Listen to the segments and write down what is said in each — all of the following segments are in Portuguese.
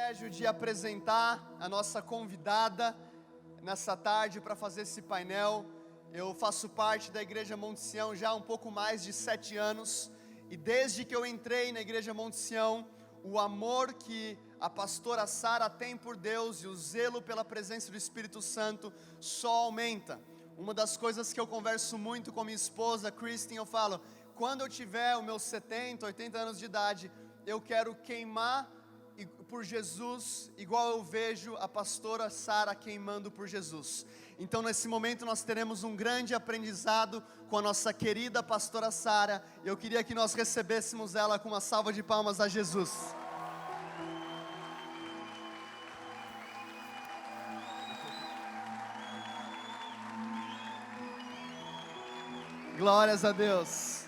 privilégio de apresentar a nossa convidada nessa tarde para fazer esse painel. Eu faço parte da Igreja Monte Sião já há um pouco mais de 7 anos, e desde que eu entrei na Igreja Monte Sião, o amor que a pastora Sara tem por Deus e o zelo pela presença do Espírito Santo só aumenta. Uma das coisas que eu converso muito com minha esposa, Kristen, eu falo: quando eu tiver os meus 70, 80 anos de idade, eu quero queimar por Jesus, igual eu vejo a pastora Sara queimando por Jesus. Então nesse momento nós teremos um grande aprendizado com a nossa querida pastora Sara. Eu queria que nós recebêssemos ela com uma salva de palmas a Jesus. Glórias a Deus,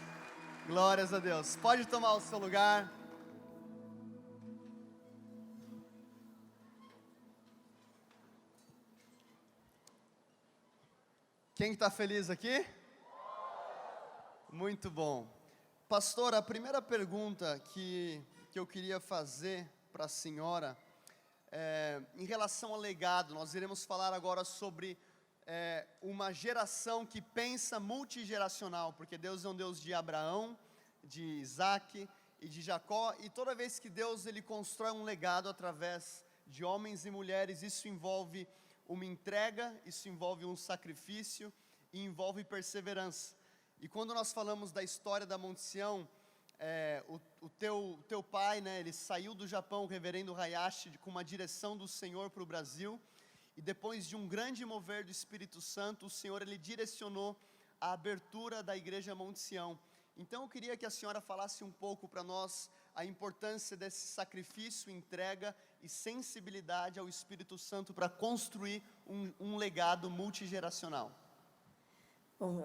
glórias a Deus. Pode tomar o seu lugar. Quem está feliz aqui? Muito bom. Pastor, a primeira pergunta que eu queria fazer para a senhora em relação ao legado. Nós iremos falar agora sobre uma geração que pensa multigeracional, porque Deus é um Deus de Abraão, de Isaac e de Jacó, e toda vez que Deus ele constrói um legado através de homens e mulheres, isso envolve uma entrega, isso envolve um sacrifício e envolve perseverança. E quando nós falamos da história da Monte Sião, o teu pai, né, ele saiu do Japão, o reverendo Hayashi, com uma direção do Senhor para o Brasil, e depois de um grande mover do Espírito Santo, o Senhor ele direcionou a abertura da Igreja Monte Sião. Então eu queria que a senhora falasse um pouco para nós a importância desse sacrifício, entrega e sensibilidade ao Espírito Santo para construir um legado multigeracional. Bom,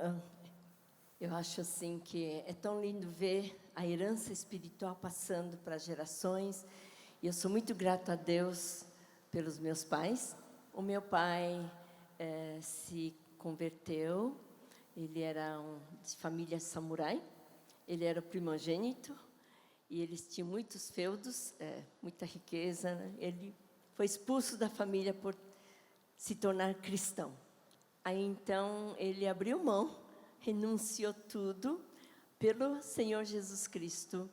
eu acho assim que é tão lindo ver a herança espiritual passando para gerações, e eu sou muito grata a Deus pelos meus pais. O meu pai se converteu, ele era de família samurai, ele era o primogênito, e eles tinham muitos feudos, muita riqueza, né? Ele foi expulso da família por se tornar cristão. Aí então ele abriu mão, renunciou tudo pelo Senhor Jesus Cristo,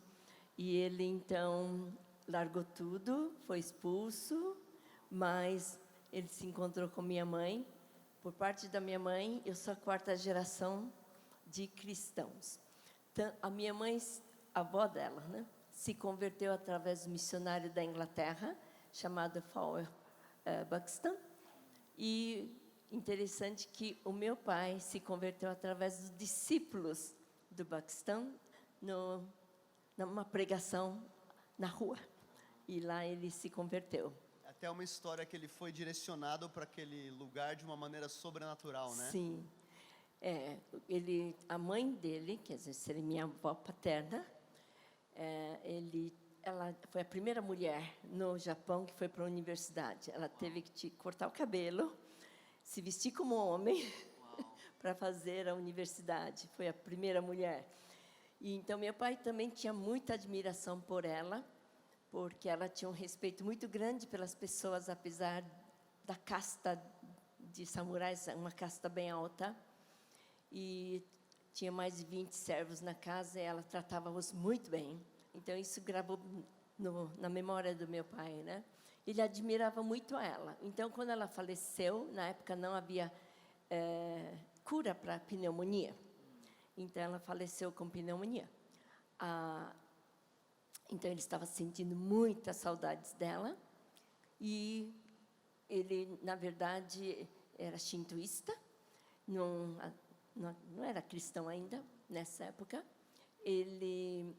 e ele então largou tudo, foi expulso, mas ele se encontrou com minha mãe. Por parte da minha mãe, eu sou a 4ª geração de cristãos. Então, a minha mãe, a avó dela, né, se converteu através do missionário da Inglaterra, chamado Fowler Buxton. E interessante que o meu pai se converteu através dos discípulos do Buxton, numa pregação na rua. E lá ele se converteu. Até uma história que ele foi direcionado para aquele lugar de uma maneira sobrenatural, né? Sim. A mãe dele, quer dizer, seria minha avó paterna, ela foi a primeira mulher no Japão que foi para a universidade. Ela teve que cortar o cabelo, se vestir como homem para fazer a universidade. Foi a primeira mulher. E então meu pai também tinha muita admiração por ela, porque ela tinha um respeito muito grande pelas pessoas, apesar da casta de samurais, uma casta bem alta. E tinha mais de 20 servos na casa, e ela tratava-os muito bem. Então isso gravou na memória do meu pai, né? Ele admirava muito ela. Então quando ela faleceu, na época não havia cura para pneumonia. Então ela faleceu com pneumonia. Então ele estava sentindo muitas saudades dela, e ele, na verdade, era shintoísta, não era cristão ainda nessa época. Ele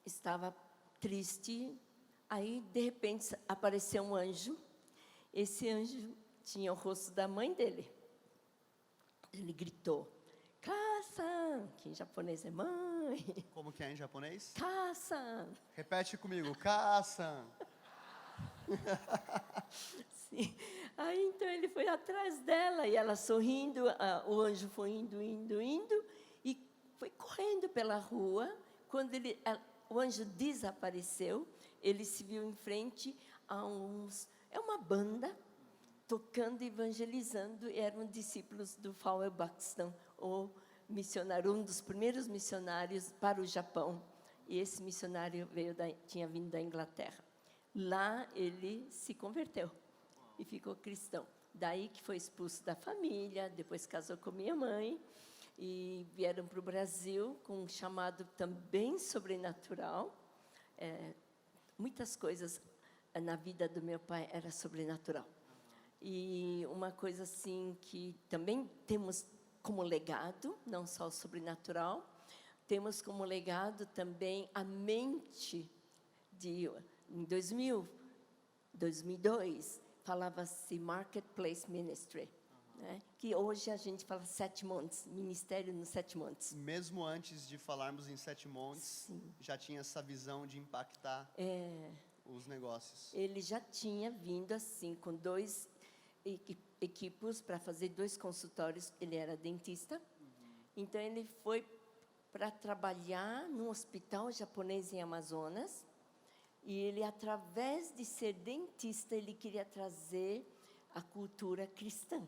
estava triste, aí de repente apareceu um anjo. Esse anjo tinha o rosto da mãe dele. Ele gritou: "Ka-san", que em japonês é mãe. Como que é em japonês? "Ka-san". Repete comigo: Ka-san. Sim. Aí então ele foi atrás dela, e ela sorrindo, o anjo foi indo, e foi correndo pela rua. Quando o anjo desapareceu, ele se viu em frente é uma banda tocando e evangelizando, eram discípulos do Fowell Buxton, um dos primeiros missionários para o Japão. E esse missionário tinha vindo da Inglaterra. Lá ele se converteu e ficou cristão. Daí que foi expulso da família, depois casou com minha mãe, e vieram para o Brasil com um chamado também sobrenatural. Muitas coisas na vida do meu pai era sobrenatural. E uma coisa assim que também temos como legado, não só o sobrenatural, temos como legado também a mente em 2002, falava-se Marketplace Ministry, né? Que hoje a gente fala Sete Montes, Ministério nos Sete Montes. Mesmo antes de falarmos em Sete Montes, Sim. já tinha essa visão de impactar os negócios. Ele já tinha vindo assim, com 2 equipes para fazer 2 consultórios. Ele era dentista, então ele foi para trabalhar num hospital japonês em Amazonas, e ele, através de ser dentista, ele queria trazer a cultura cristã.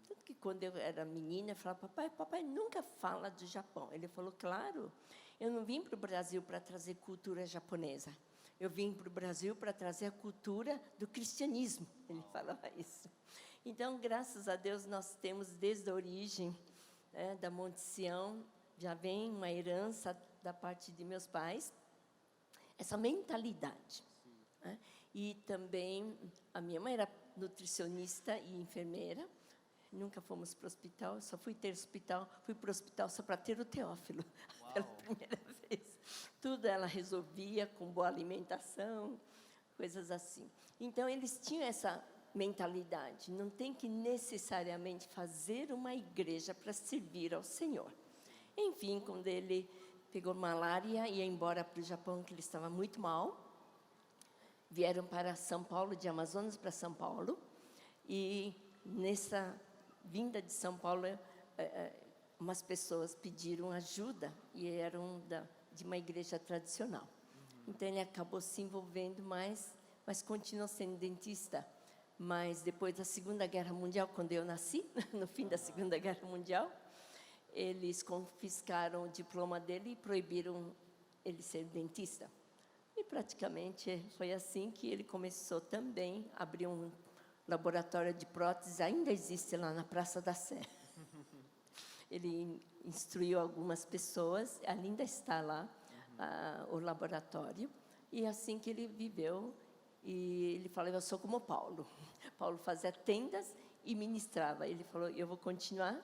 Tanto que quando eu era menina, eu falava: papai nunca fala do Japão. Ele falou: claro, eu não vim para o Brasil para trazer cultura japonesa, eu vim para o Brasil para trazer a cultura do cristianismo. Ele falava isso. Então, graças a Deus, nós temos desde a origem da Monte Sião, já vem uma herança da parte de meus pais, essa mentalidade. Né? E também, a minha mãe era nutricionista e enfermeira, nunca fomos para o hospital, só fui para o hospital só para ter o Teófilo, pela primeira vez. Tudo ela resolvia com boa alimentação, coisas assim. Então, eles tinham essa mentalidade, não tem que necessariamente fazer uma igreja para servir ao Senhor. Enfim, quando ele pegou malária e ia embora para o Japão, que ele estava muito mal, vieram para São Paulo, de Amazonas para São Paulo, e nessa vinda de São Paulo, umas pessoas pediram ajuda, e eram de uma igreja tradicional. Então, ele acabou se envolvendo mais, mas continuou sendo dentista. Mas depois da Segunda Guerra Mundial, quando eu nasci, no fim da Segunda Guerra Mundial, eles confiscaram o diploma dele e proibiram ele ser dentista. E praticamente foi assim que ele começou também a abrir um laboratório de próteses, ainda existe lá na Praça da Sé. Ele instruiu algumas pessoas, ainda está lá o laboratório, e assim que ele viveu. E ele falou: eu sou como Paulo. Paulo fazia tendas e ministrava. Ele falou: eu vou continuar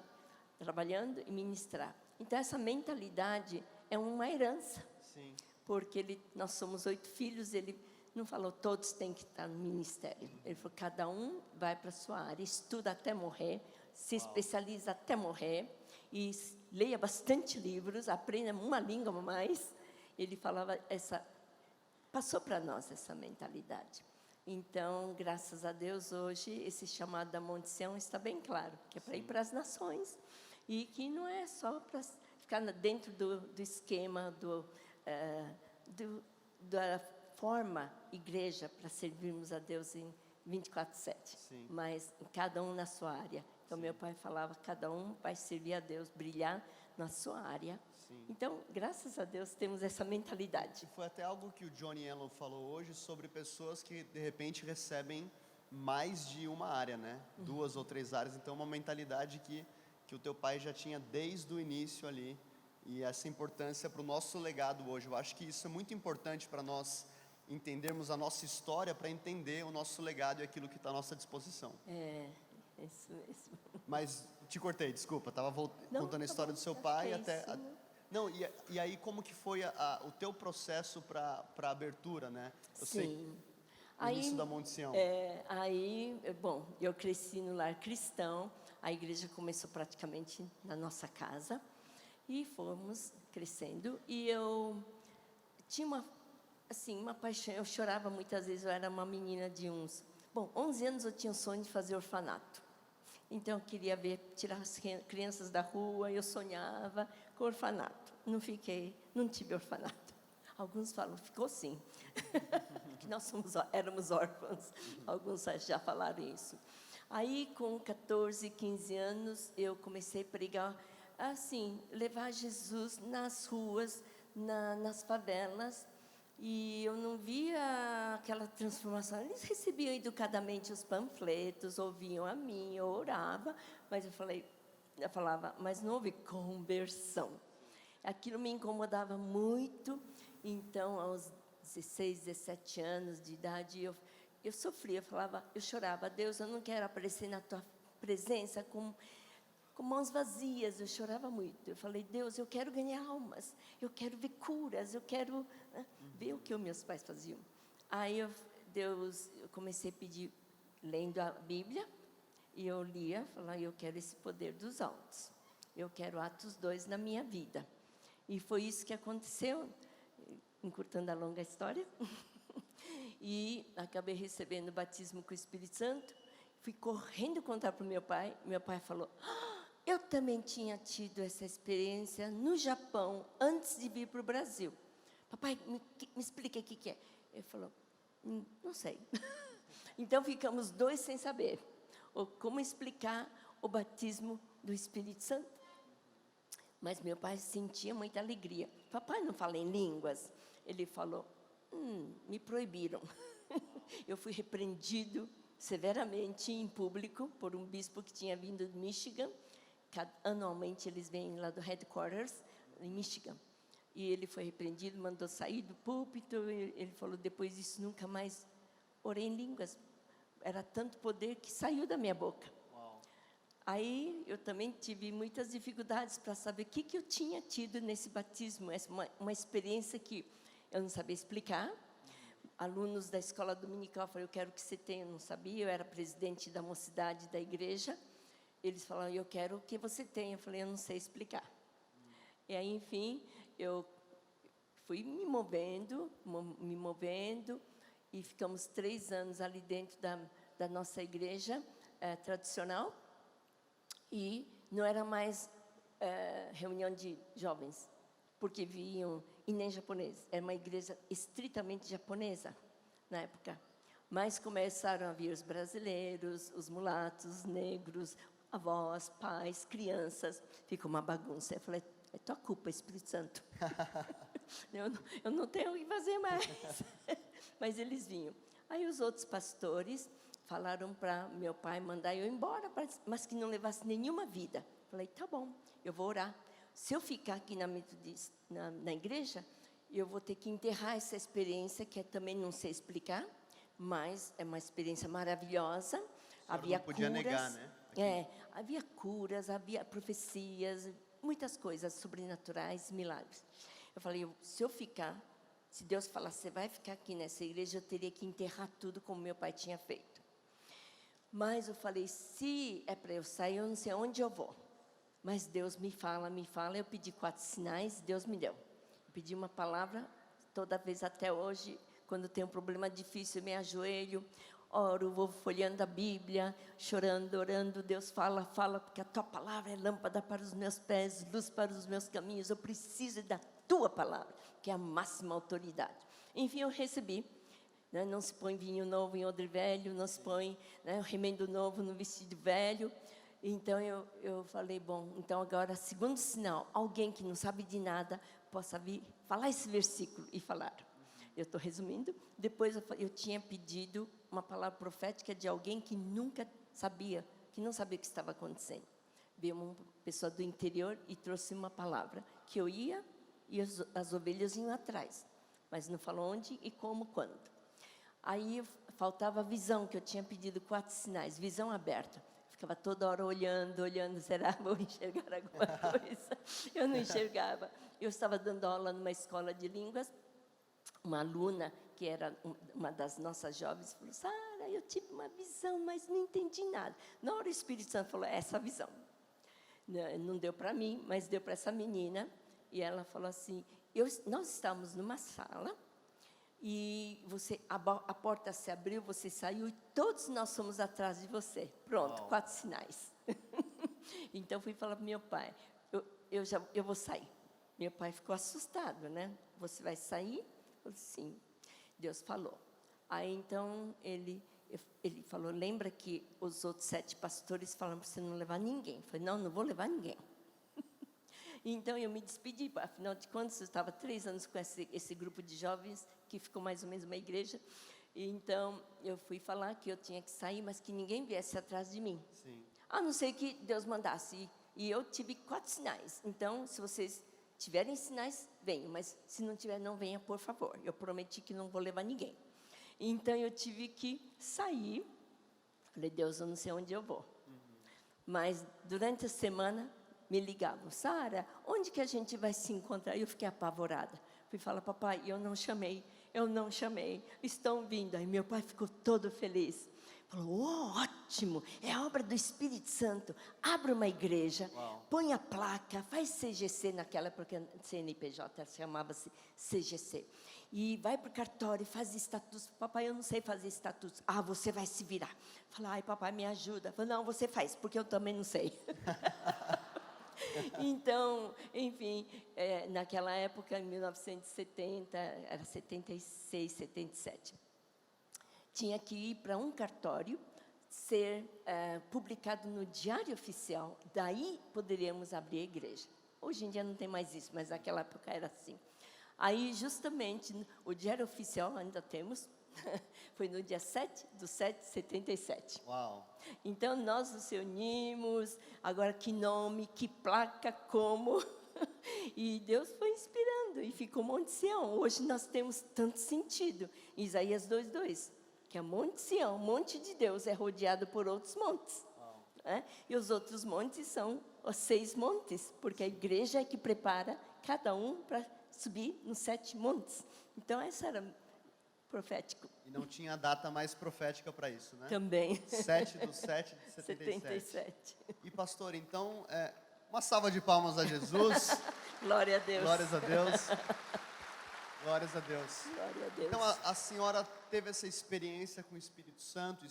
trabalhando e ministrar. Então, essa mentalidade é uma herança. Sim. Porque nós somos 8 filhos, ele não falou todos têm que estar no ministério. Ele falou: cada um vai para a sua área, estuda até morrer, se especializa até morrer, e leia bastante livros, aprenda uma língua a mais. Ele falava passou para nós essa mentalidade. Então, graças a Deus, hoje, esse chamado da Monte Sião está bem claro, que é para ir para as nações, e que não é só para ficar dentro do esquema, da forma igreja para servirmos a Deus em 24/7, mas cada um na sua área. Então, meu pai falava: cada um vai servir a Deus, brilhar na sua área. Então, graças a Deus, temos essa mentalidade. Foi até algo que o Johnny Allen falou hoje sobre pessoas que, de repente, recebem mais de uma área, né? 2 ou 3 áreas. Então, uma mentalidade que o teu pai já tinha desde o início ali. E essa importância para o nosso legado hoje. Eu acho que isso é muito importante para nós entendermos a nossa história, para entender o nosso legado e aquilo que está à nossa disposição. Isso mesmo. Mas te cortei, desculpa. Estava contando a história do seu pai até... Não, e aí como que foi o teu processo para a abertura, né? Eu sei, o início da Monte Sião. Bom, eu cresci no lar cristão, a igreja começou praticamente na nossa casa, e fomos crescendo, e eu tinha uma paixão, eu chorava muitas vezes, eu era uma menina de 11 anos, eu tinha o sonho de fazer orfanato. Então, eu queria tirar as crianças da rua, eu sonhava com orfanato. Não tive orfanato. Alguns falam: ficou sim. que nós éramos órfãos. Alguns já falaram isso. Aí, com 14, 15 anos, eu comecei a pregar, assim, levar Jesus nas ruas, nas favelas, e eu não via aquela transformação. Eles recebiam educadamente os panfletos, ouviam a mim, eu orava, mas eu falava, mas não houve conversão. Aquilo me incomodava muito, então, aos 16, 17 anos de idade, eu sofria, eu chorava, Deus, eu não quero aparecer na tua presença com mãos vazias, eu chorava muito. Eu falei, Deus, eu quero ganhar almas, eu quero ver curas, eu quero ver o que os meus pais faziam. Aí eu comecei a pedir, lendo a Bíblia, e eu lia, falava, eu quero esse poder dos altos, eu quero Atos 2 na minha vida. E foi isso que aconteceu, encurtando a longa história. E acabei recebendo o batismo com o Espírito Santo. Fui correndo contar para o meu pai. Meu pai falou, eu também tinha tido essa experiência no Japão, antes de vir para o Brasil. Papai, me explica o que é. Ele falou, não sei. Então, ficamos dois sem saber como explicar o batismo do Espírito Santo. Mas meu pai sentia muita alegria. Papai não fala em línguas. Ele falou, me proibiram. Eu fui repreendido severamente em público por um bispo que tinha vindo de Michigan. Anualmente eles vêm lá do headquarters, em Michigan. E ele foi repreendido, mandou sair do púlpito. Ele falou, depois disso, nunca mais orei em línguas. Era tanto poder que saiu da minha boca. Aí, eu também tive muitas dificuldades para saber o que eu tinha tido nesse batismo. Uma experiência que eu não sabia explicar. Alunos da escola dominical falaram, eu quero que você tenha. Eu não sabia, eu era presidente da mocidade da igreja. Eles falaram, eu quero que você tenha. Eu falei, eu não sei explicar. E aí, enfim, eu fui me movendo, e ficamos 3 anos ali dentro da nossa igreja tradicional. E não era mais reunião de jovens, porque vinham, e nem japoneses. Era uma igreja estritamente japonesa, na época. Mas começaram a vir os brasileiros, os mulatos, os negros, avós, pais, crianças. Ficou uma bagunça. Eu falei, é tua culpa, Espírito Santo. eu não tenho o que fazer mais. Mas eles vinham. Aí os outros pastores falaram para meu pai mandar eu embora, mas que não levasse nenhuma vida. Falei, tá bom, eu vou orar. Se eu ficar aqui na igreja, eu vou ter que enterrar essa experiência, que também não sei explicar, mas é uma experiência maravilhosa. Havia não podia curas, negar, né? havia curas, havia profecias, muitas coisas sobrenaturais, milagres. Eu falei, se eu ficar, se Deus falar, você vai ficar aqui nessa igreja, eu teria que enterrar tudo como meu pai tinha feito. Mas eu falei, se é para eu sair, eu não sei onde eu vou. Mas Deus me fala. Eu pedi 4 sinais, Deus me deu. Eu pedi uma palavra, toda vez até hoje, quando tem um problema difícil, eu me ajoelho, oro, vou folheando a Bíblia, chorando, orando. Deus fala, porque a tua palavra é lâmpada para os meus pés, luz para os meus caminhos. Eu preciso da tua palavra, que é a máxima autoridade. Enfim, eu recebi. Não se põe vinho novo em odre velho, não se põe remendo novo no vestido velho. Então, eu falei, bom, então agora, segundo sinal, alguém que não sabe de nada, possa vir falar esse versículo e falar. Eu estou resumindo. Depois, eu tinha pedido uma palavra profética de alguém que nunca sabia, que não sabia o que estava acontecendo. Veio uma pessoa do interior e trouxe uma palavra, que eu ia e as ovelhas iam atrás. Mas não falou onde e como, quando. Aí faltava visão, que eu tinha pedido 4 sinais, visão aberta. Ficava toda hora olhando, será que vou enxergar alguma coisa? Eu não enxergava. Eu estava dando aula numa escola de línguas. Uma aluna, que era uma das nossas jovens, falou, Sara, eu tive uma visão, mas não entendi nada. Na hora o Espírito Santo falou, essa visão. Não deu para mim, mas deu para essa menina. E ela falou assim, nós estávamos numa sala, e a porta se abriu, você saiu, e todos nós fomos atrás de você. Pronto, 4 sinais. Então, fui falar para meu pai, eu vou sair. Meu pai ficou assustado, né? Você vai sair? Eu disse, sim. Deus falou. Aí então ele falou, lembra que os outros 7 pastores falaram para você não levar ninguém. Eu falei, não vou levar ninguém. Então eu me despedi, afinal de contas eu estava 3 anos com esse grupo de jovens, que ficou mais ou menos uma igreja. Então eu fui falar que eu tinha que sair, mas que ninguém viesse atrás de mim. Sim. A não ser que Deus mandasse. E eu tive 4 sinais. Então, se vocês tiverem sinais, venham. Mas se não tiver, não venha, por favor. Eu prometi que não vou levar ninguém. Então, eu tive que sair. Falei, Deus, eu não sei onde eu vou. Mas, durante a semana, me ligavam. Sara, onde que a gente vai se encontrar? Eu fiquei apavorada. Fui falar, papai, eu não chamei. Estão vindo. Aí, meu pai ficou todo feliz. Falou, ótimo, é a obra do Espírito Santo. Abra uma igreja, põe a placa, faz CGC naquela, porque CNPJ chamava-se CGC. E vai para o cartório, faz estatutos. Papai, eu não sei fazer estatutos. Ah, você vai se virar. Fala, ai, papai, me ajuda. Fala, não, você faz, porque eu também não sei. Então, enfim, naquela época, em 1970, era 76, 77. Tinha que ir para um cartório, ser publicado no Diário Oficial, daí poderíamos abrir a igreja. Hoje em dia não tem mais isso, mas naquela época era assim. Aí, justamente, o Diário Oficial, ainda temos, foi no dia 7/7/77. Uau! Então, nós nos reunimos, agora que nome, que placa, como... E Deus foi inspirando, e ficou Monte Sião. Hoje nós temos tanto sentido. Isaías 2:2. Que é Monte Sião, monte de Deus, é rodeado por outros montes. E os outros montes são os 6 montes, porque a igreja é que prepara cada um para subir nos 7 montes. Então, essa era profético. E não tinha data mais profética para isso, né? Também. 7/7/77. E pastor, então, uma salva de palmas a Jesus. Glória a Deus. Glórias a Deus. Glórias a Deus. Glória a Deus. Então, a senhora teve essa experiência com o Espírito Santo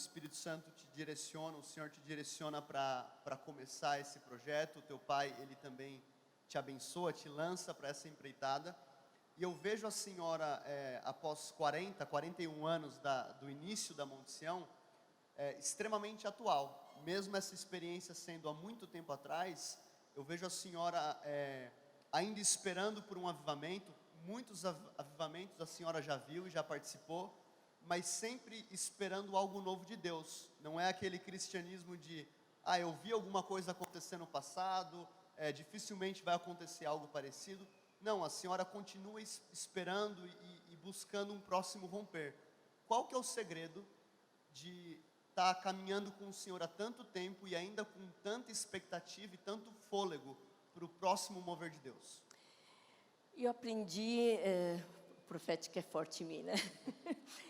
te direciona, o Senhor te direciona para começar esse projeto, o teu pai, ele também te abençoa, te lança para essa empreitada, e eu vejo a senhora, após 41 anos do início da Monte Sião, extremamente atual, mesmo essa experiência sendo há muito tempo atrás, eu vejo a senhora ainda esperando por um avivamento. Muitos avivamentos a senhora já viu e já participou, mas sempre esperando algo novo de Deus. Não é aquele cristianismo de, eu vi alguma coisa acontecer no passado, dificilmente vai acontecer algo parecido. Não, a senhora continua esperando e buscando um próximo romper. Qual que é o segredo de estar caminhando com o Senhor há tanto tempo e ainda com tanta expectativa e tanto fôlego para o próximo mover de Deus? Eu aprendi, profética é forte em mim, né?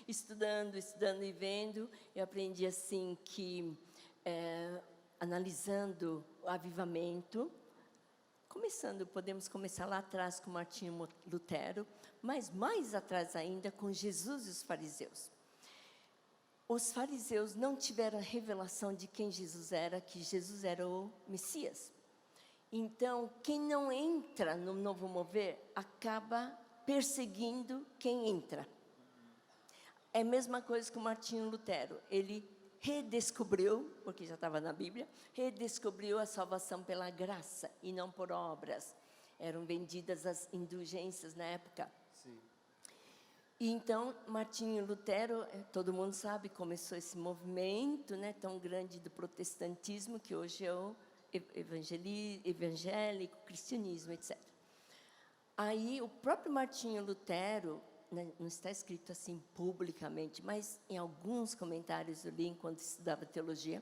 estudando e vendo, eu aprendi assim que, analisando o avivamento, podemos começar lá atrás com Martinho Lutero, mas mais atrás ainda com Jesus e os fariseus. Os fariseus não tiveram a revelação de quem Jesus era, que Jesus era o Messias. Então, quem não entra no novo mover, acaba perseguindo quem entra. É a mesma coisa com Martinho Lutero. Ele redescobriu, porque já estava na Bíblia, redescobriu a salvação pela graça e não por obras. Eram vendidas as indulgências na época. Sim. E então, Martinho Lutero, todo mundo sabe, começou esse movimento, né, tão grande do protestantismo, que hoje é o evangélico, cristianismo, etc. Aí, o próprio Martinho Lutero, né, não está escrito assim publicamente, mas em alguns comentários eu li enquanto estudava teologia,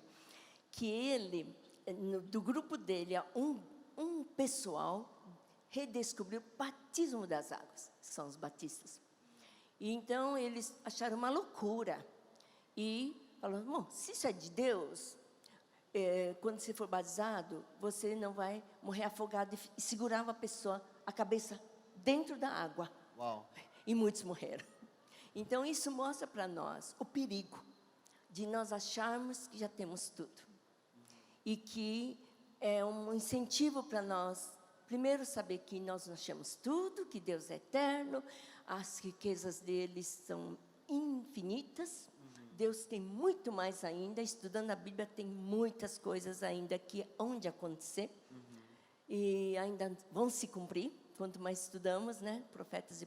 que ele, do grupo dele, um pessoal redescobriu o batismo das águas, que são os batistas. E então eles acharam uma loucura e falaram, bom, se isso é de Deus, quando você for batizado, você não vai morrer afogado, e segurava a cabeça dentro da água. Uau. E muitos morreram. Então isso mostra para nós o perigo de nós acharmos que já temos tudo. E que é um incentivo para nós, primeiro, saber que nós não achamos tudo, que Deus é eterno, as riquezas dele são infinitas. Deus tem muito mais ainda. Estudando a Bíblia tem muitas coisas ainda que hão de acontecer. E ainda vão se cumprir. Quanto mais estudamos, né? Profetas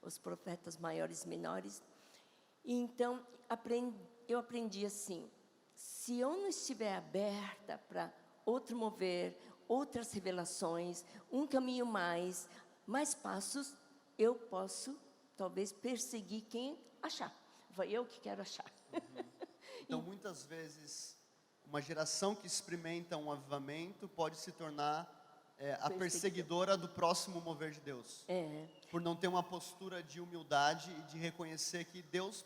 os profetas maiores e menores. E então, eu aprendi assim, se eu não estiver aberta para outro mover, outras revelações, um caminho mais passos, eu posso, talvez, perseguir quem achar. Foi eu que quero achar. Então, muitas vezes, uma geração que experimenta um avivamento pode se tornar a perseguidora do próximo mover de Deus. Por não ter uma postura de humildade e de reconhecer que Deus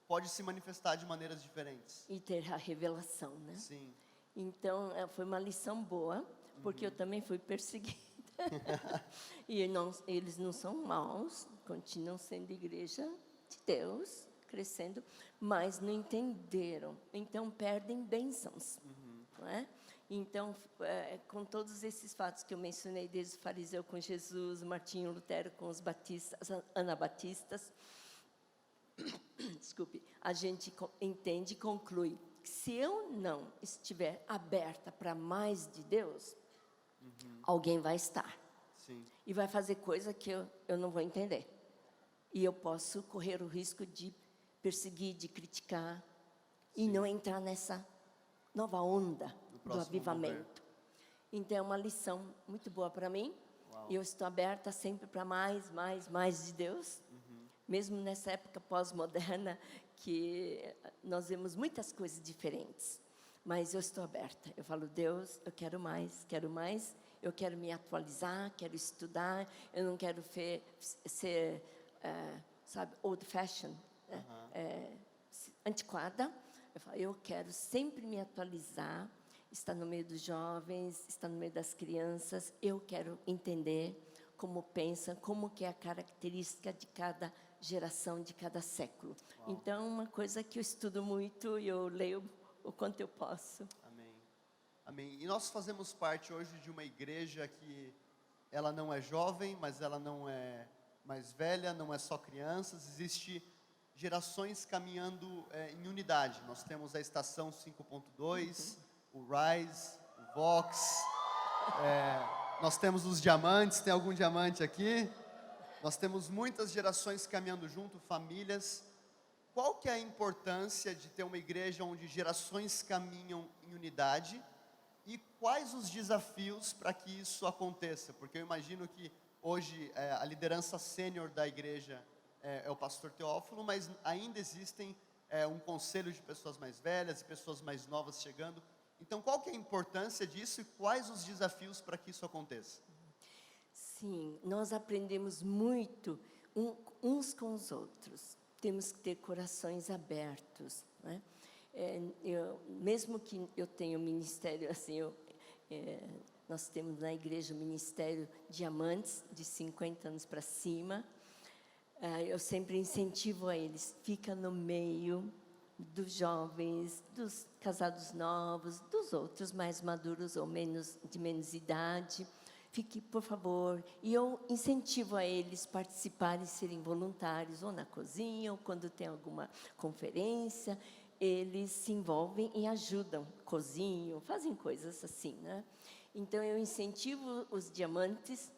pode se manifestar de maneiras diferentes. E ter a revelação, né? Sim. Então, foi uma lição boa, porque eu também fui perseguida. E eles não são maus, continuam sendo igreja de Deus, crescendo, mas não entenderam. Então, perdem bênçãos. Não é? Então, com todos esses fatos que eu mencionei, desde o fariseu com Jesus, Martinho Lutero com os batistas, anabatistas, desculpe, a gente entende e conclui que se eu não estiver aberta para mais de Deus, alguém vai estar. Sim. E vai fazer coisa que eu não vou entender. E eu posso correr o risco de perseguir, de criticar, e não entrar nessa nova onda do avivamento. Então, é uma lição muito boa para mim. E eu estou aberta sempre para mais de Deus. Mesmo nessa época pós-moderna, que nós vemos muitas coisas diferentes. Mas eu estou aberta. Eu falo, Deus, eu quero mais. Eu quero me atualizar, quero estudar. Eu não quero ser, sabe, old fashion, antiquada. Eu falo, eu quero sempre me atualizar, estar no meio dos jovens, estar no meio das crianças. Eu quero entender como pensam, como que é a característica de cada geração, de cada século. Então, uma coisa que eu estudo muito e eu leio o quanto eu posso. Amém. Amém. E nós fazemos parte hoje de uma igreja que ela não é jovem, mas ela não é mais velha, não é só crianças, existe gerações caminhando em unidade. Nós temos a estação 5.2, o Rise, o Vox, nós temos os diamantes, tem algum diamante aqui? Nós temos muitas gerações caminhando junto, famílias. Qual que é a importância de ter uma igreja onde gerações caminham em unidade? E quais os desafios para que isso aconteça? Porque eu imagino que hoje a liderança sênior da igreja é o pastor Teófilo, mas ainda existem um conselho de pessoas mais velhas e pessoas mais novas chegando. Então, qual que é a importância disso e quais os desafios para que isso aconteça? Sim, nós aprendemos muito uns com os outros. Temos que ter corações abertos, né? Mesmo que eu tenha um ministério assim, nós temos na igreja um ministério diamantes de 50 anos para cima. Eu sempre incentivo a eles, fica no meio dos jovens, dos casados novos, dos outros mais maduros ou de menos idade. Fique, por favor. E eu incentivo a eles participarem, serem voluntários, ou na cozinha, ou quando tem alguma conferência, eles se envolvem e ajudam, cozinham, fazem coisas assim, né? Então, eu incentivo os diamantes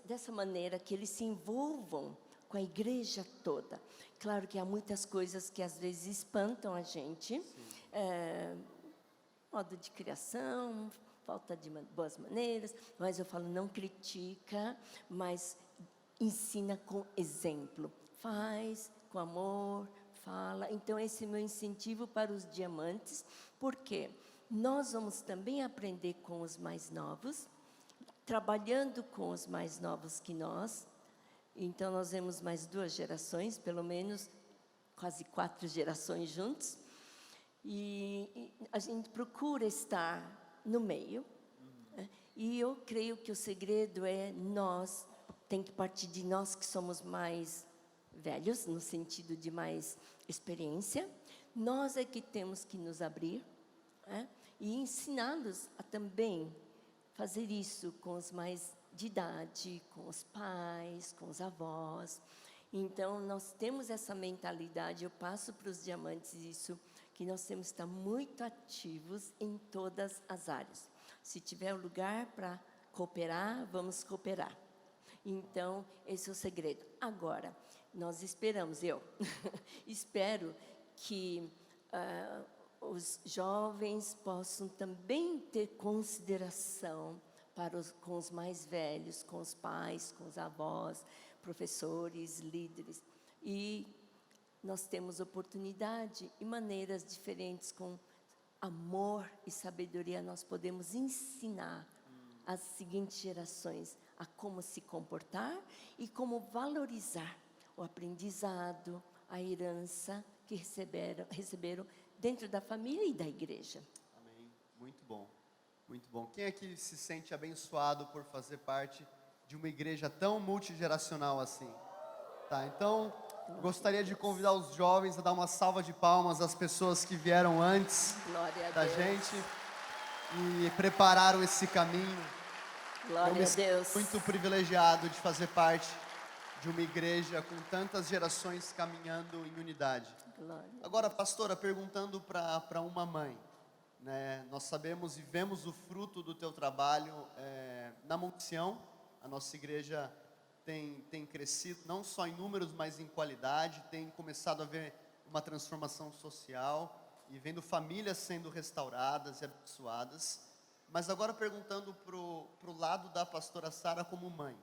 dessa maneira, que eles se envolvam com a igreja toda. Claro que há muitas coisas que às vezes espantam a gente, modo de criação, falta de boas maneiras, mas eu falo, não critica, mas ensina com exemplo. Faz com amor, fala. Então, esse é o meu incentivo para os diamantes, porque nós vamos também aprender com os mais novos, trabalhando com os mais novos que nós. Então, nós vemos mais 2 gerações, pelo menos quase 4 gerações juntos. E a gente procura estar no meio. E eu creio que o segredo tem que partir de nós que somos mais velhos, no sentido de mais experiência. Nós é que temos que nos abrir, e ensiná-los a também fazer isso com os mais de idade, com os pais, com os avós. Então, nós temos essa mentalidade, eu passo para os diamantes isso, que nós temos que estar muito ativos em todas as áreas. Se tiver lugar para cooperar, vamos cooperar. Então, esse é o segredo. Agora, nós esperamos, eu espero que os jovens possam também ter consideração com os mais velhos, com os pais, com os avós, professores, líderes. E nós temos oportunidade e maneiras diferentes, com amor e sabedoria, nós podemos ensinar as seguintes gerações a como se comportar e como valorizar o aprendizado, a herança que receberam dentro da família e da igreja. Amém. Muito bom, muito bom. Quem aqui se sente abençoado por fazer parte de uma igreja tão multigeracional assim? Tá, então, gostaria de convidar os jovens a dar uma salva de palmas às pessoas que vieram antes da gente e prepararam esse caminho. Glória a Deus. Eu me sinto muito privilegiado de fazer parte de uma igreja com tantas gerações caminhando em unidade. Glória. Agora, pastora, perguntando para uma mãe, né? Nós sabemos e vemos o fruto do teu trabalho na Monte Sião. A nossa igreja tem crescido, não só em números, mas em qualidade, tem começado a ver uma transformação social e vendo famílias sendo restauradas e abençoadas. Mas agora perguntando pro lado da pastora Sara como mãe,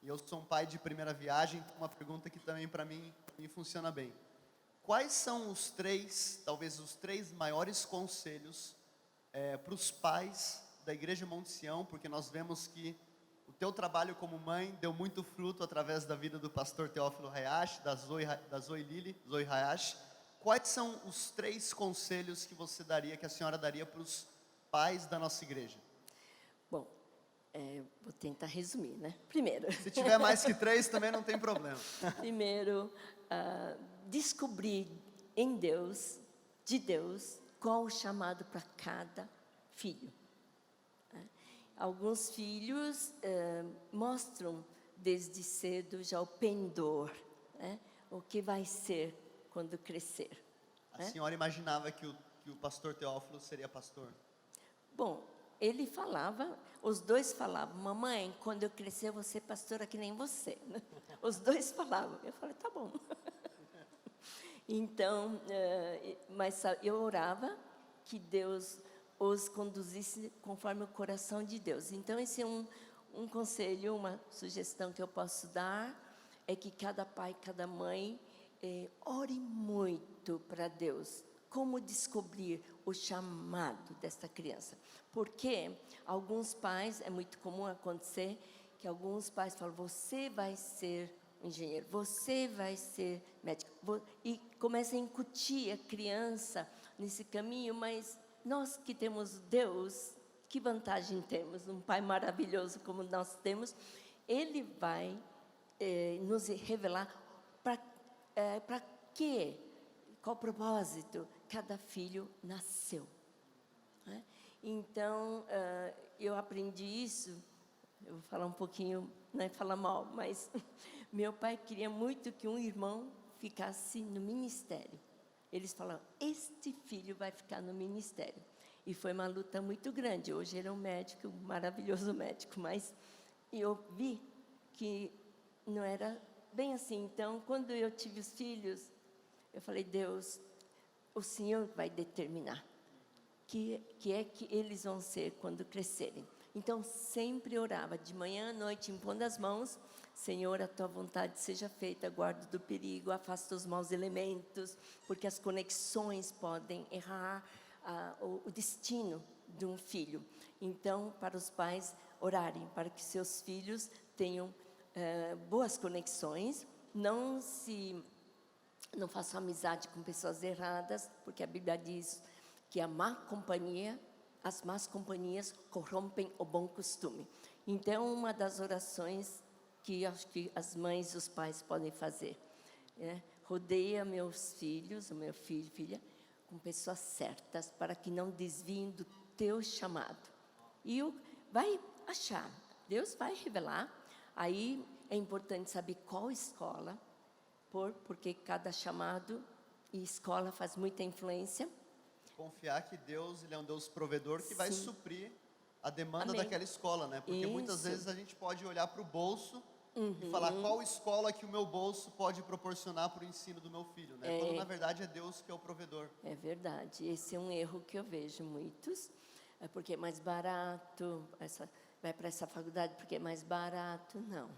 e eu sou um pai de primeira viagem, então uma pergunta que também para mim funciona bem. Quais são talvez os três maiores conselhos para os pais da Igreja Monte Sião, porque nós vemos que o teu trabalho como mãe deu muito fruto através da vida do pastor Teófilo Hayashi, da Zoe Hayashi. Quais são os três conselhos que a senhora daria para os pais da nossa igreja? Bom, vou tentar resumir, né? Primeiro. Se tiver mais que três, também não tem problema. Primeiro, descobrir em Deus, de Deus, qual o chamado para cada filho. Alguns filhos mostram desde cedo já o pendor, né? O que vai ser quando crescer. A senhora imaginava que o pastor Teófilo seria pastor? Bom, ele falava, os dois falavam, mamãe, quando eu crescer eu vou ser pastora que nem você. Os dois falavam, eu falei, tá bom. Então, mas eu orava que Deus os conduzisse conforme o coração de Deus. Então, esse é um conselho, uma sugestão que eu posso dar, é que cada pai, cada mãe, ore muito para Deus. Como descobrir o chamado desta criança? Porque alguns pais, é muito comum acontecer, que alguns pais falam, você vai ser engenheiro, você vai ser médico, e começa a incutir a criança nesse caminho, mas nós que temos Deus, que vantagem temos? Um Pai maravilhoso como nós temos, Ele vai nos revelar para quê, qual propósito cada filho nasceu. Né? Então, eu aprendi isso, eu vou falar um pouquinho, não é falar mal, mas meu pai queria muito que um irmão ficasse no ministério. Eles falaram, este filho vai ficar no ministério. E foi uma luta muito grande. Hoje ele é um médico, um maravilhoso médico, mas eu vi que não era bem assim. Então, quando eu tive os filhos, eu falei, Deus, o Senhor vai determinar que eles vão ser quando crescerem. Então, sempre orava, de manhã à noite, impondo as mãos, Senhor, a tua vontade seja feita, guarda do perigo, afasta os maus elementos, porque as conexões podem errar o destino de um filho. Então, para os pais orarem, para que seus filhos tenham boas conexões, não façam amizade com pessoas erradas, porque a Bíblia diz que as más companhias corrompem o bom costume. Então, uma das orações que acho que as mães e os pais podem fazer rodeia meus filhos, o meu filho, filha, com pessoas certas, para que não desviem do teu chamado. E vai achar, Deus vai revelar. Aí é importante saber qual escola, porque cada chamado e escola faz muita influência. Confiar que Deus, ele é um Deus provedor que vai Sim. suprir a demanda Amém. daquela escola, né? Porque muitas Isso. vezes a gente pode olhar para o bolso e falar qual escola que o meu bolso pode proporcionar para o ensino do meu filho, né? Quando na verdade é Deus que é o provedor. É verdade, esse é um erro que eu vejo muitos, porque é mais barato, vai para essa faculdade porque é mais barato, não.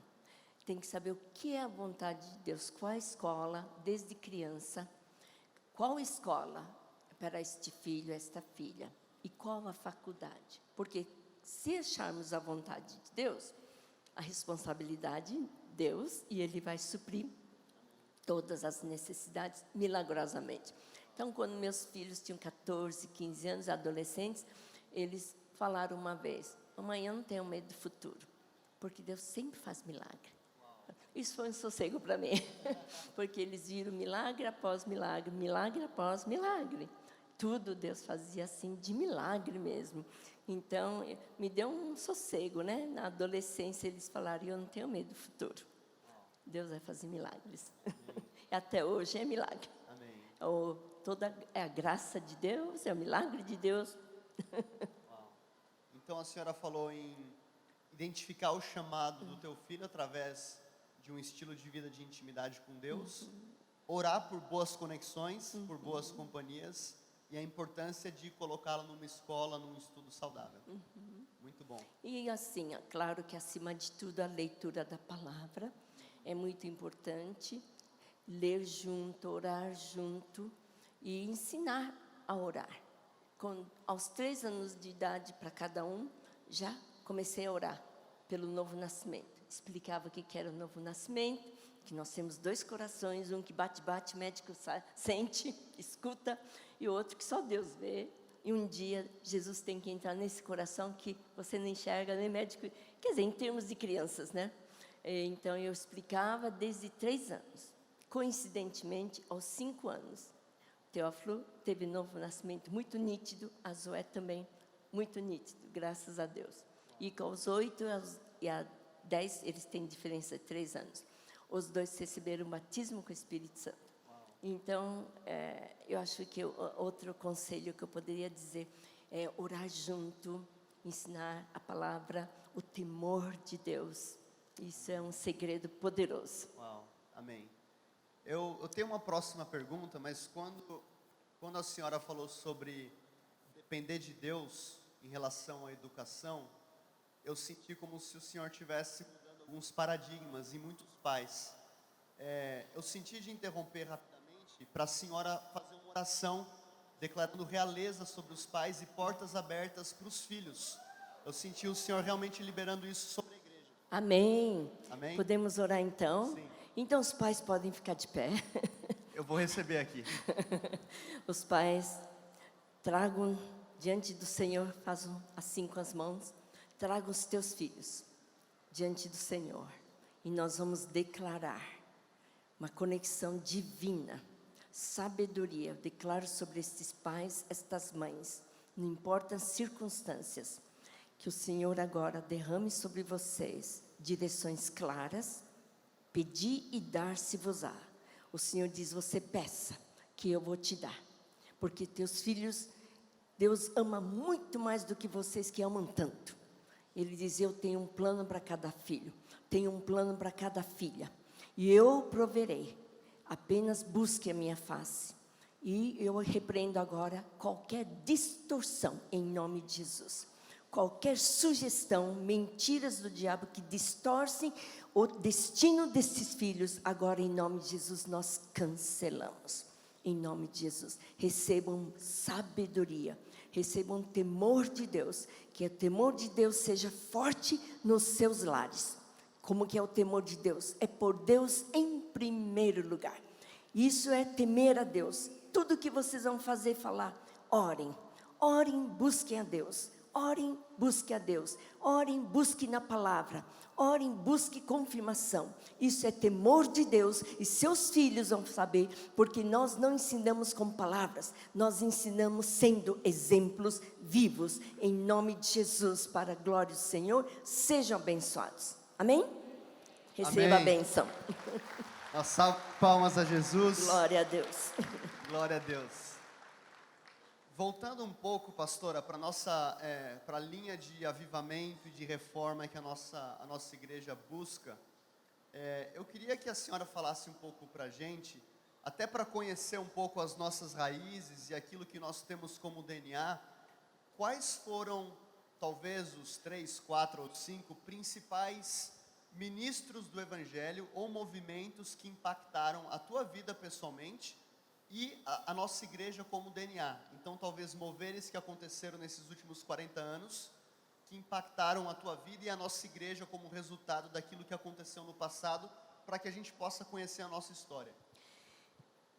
Tem que saber o que é a vontade de Deus, qual a escola, desde criança, qual escola para este filho, esta filha, e qual a faculdade. Porque se acharmos a vontade de Deus, a responsabilidade Deus, e Ele vai suprir todas as necessidades milagrosamente. Então, quando meus filhos tinham 14, 15 anos, adolescentes, eles falaram uma vez: mamãe, eu não tenho medo do futuro, porque Deus sempre faz milagre. Isso foi um sossego para mim, porque eles viram milagre após milagre, milagre após milagre. Tudo Deus fazia assim, de milagre mesmo. Então, me deu um sossego, né? Na adolescência, eles falaram: eu não tenho medo do futuro. Deus vai fazer milagres. E até hoje é milagre. Amém. Toda é a graça de Deus, é o milagre de Deus. Uau. Então a senhora falou em identificar o chamado do teu filho através de um estilo de vida de intimidade com Deus, orar por boas conexões, por boas companhias e a importância de colocá-lo numa escola, num estudo saudável. Muito bom. E assim, é claro que acima de tudo a leitura da palavra é muito importante. Ler junto, orar junto e ensinar a orar. Aos 3 anos de idade para cada um, já comecei a orar pelo novo nascimento. Explicava o que era o novo nascimento, que nós temos 2 corações, um que bate, o médico sente, escuta, e o outro que só Deus vê. E um dia Jesus tem que entrar nesse coração que você não enxerga, nem médico, quer dizer, em termos de crianças, né? Então eu explicava desde 3 anos. Coincidentemente, aos 5 anos, Teófilo teve novo nascimento muito nítido, a Zoé também muito nítido, graças a Deus. E com os 8 e a 10, eles têm diferença de 3 anos. Os 2 receberam o batismo com o Espírito Santo. Então, eu acho que outro conselho que eu poderia dizer é orar junto, ensinar a palavra, o temor de Deus. Isso é um segredo poderoso. Uau, amém. Eu tenho uma próxima pergunta, mas quando a senhora falou sobre depender de Deus em relação à educação, eu senti como se o senhor tivesse mudando alguns paradigmas em muitos pais. Eu senti de interromper rapidamente para a senhora fazer uma oração declarando realeza sobre os pais e portas abertas para os filhos. Eu senti o senhor realmente liberando isso sobre a igreja. Amém. Amém? Podemos orar então? Sim. Então os pais podem ficar de pé. Eu vou receber aqui. Os pais tragam diante do Senhor, façam assim com as mãos, tragam os teus filhos diante do Senhor. E nós vamos declarar uma conexão divina, sabedoria. Eu declaro sobre estes pais, estas mães, não importa as circunstâncias, que o Senhor agora derrame sobre vocês direções claras. Pedi e dar-se-vos-á. O Senhor diz: você peça, que eu vou te dar. Porque teus filhos, Deus ama muito mais do que vocês que amam tanto. Ele diz: eu tenho um plano para cada filho, tenho um plano para cada filha. E eu proverei. Apenas busque a minha face. E eu repreendo agora qualquer distorção em nome de Jesus. Qualquer sugestão, mentiras do diabo que distorcem o destino desses filhos, agora em nome de Jesus nós cancelamos. Em nome de Jesus, recebam sabedoria, recebam temor de Deus, que o temor de Deus seja forte nos seus lares. Como que é o temor de Deus? É por Deus em primeiro lugar. Isso é temer a Deus. Tudo que vocês vão fazer, falar, orem, busquem a Deus. Orem, busque a Deus. Orem, busque na palavra. Orem, busque confirmação. Isso é temor de Deus. E seus filhos vão saber, porque nós não ensinamos com palavras. Nós ensinamos sendo exemplos vivos. Em nome de Jesus, para a glória do Senhor, sejam abençoados. Amém? Receba Amém. a bênção. Uma salva de palmas a Jesus. Glória a Deus. Glória a Deus. Voltando um pouco, pastora, para a linha de avivamento e de reforma que a nossa igreja busca, eu queria que a senhora falasse um pouco para a gente, até para conhecer um pouco as nossas raízes e aquilo que nós temos como DNA, quais foram, talvez, os 3, 4 ou 5 principais ministros do Evangelho ou movimentos que impactaram a tua vida pessoalmente e a nossa igreja como DNA. Então, talvez moveres que aconteceram nesses últimos 40 anos, que impactaram a tua vida e a nossa igreja como resultado daquilo que aconteceu no passado, para que a gente possa conhecer a nossa história.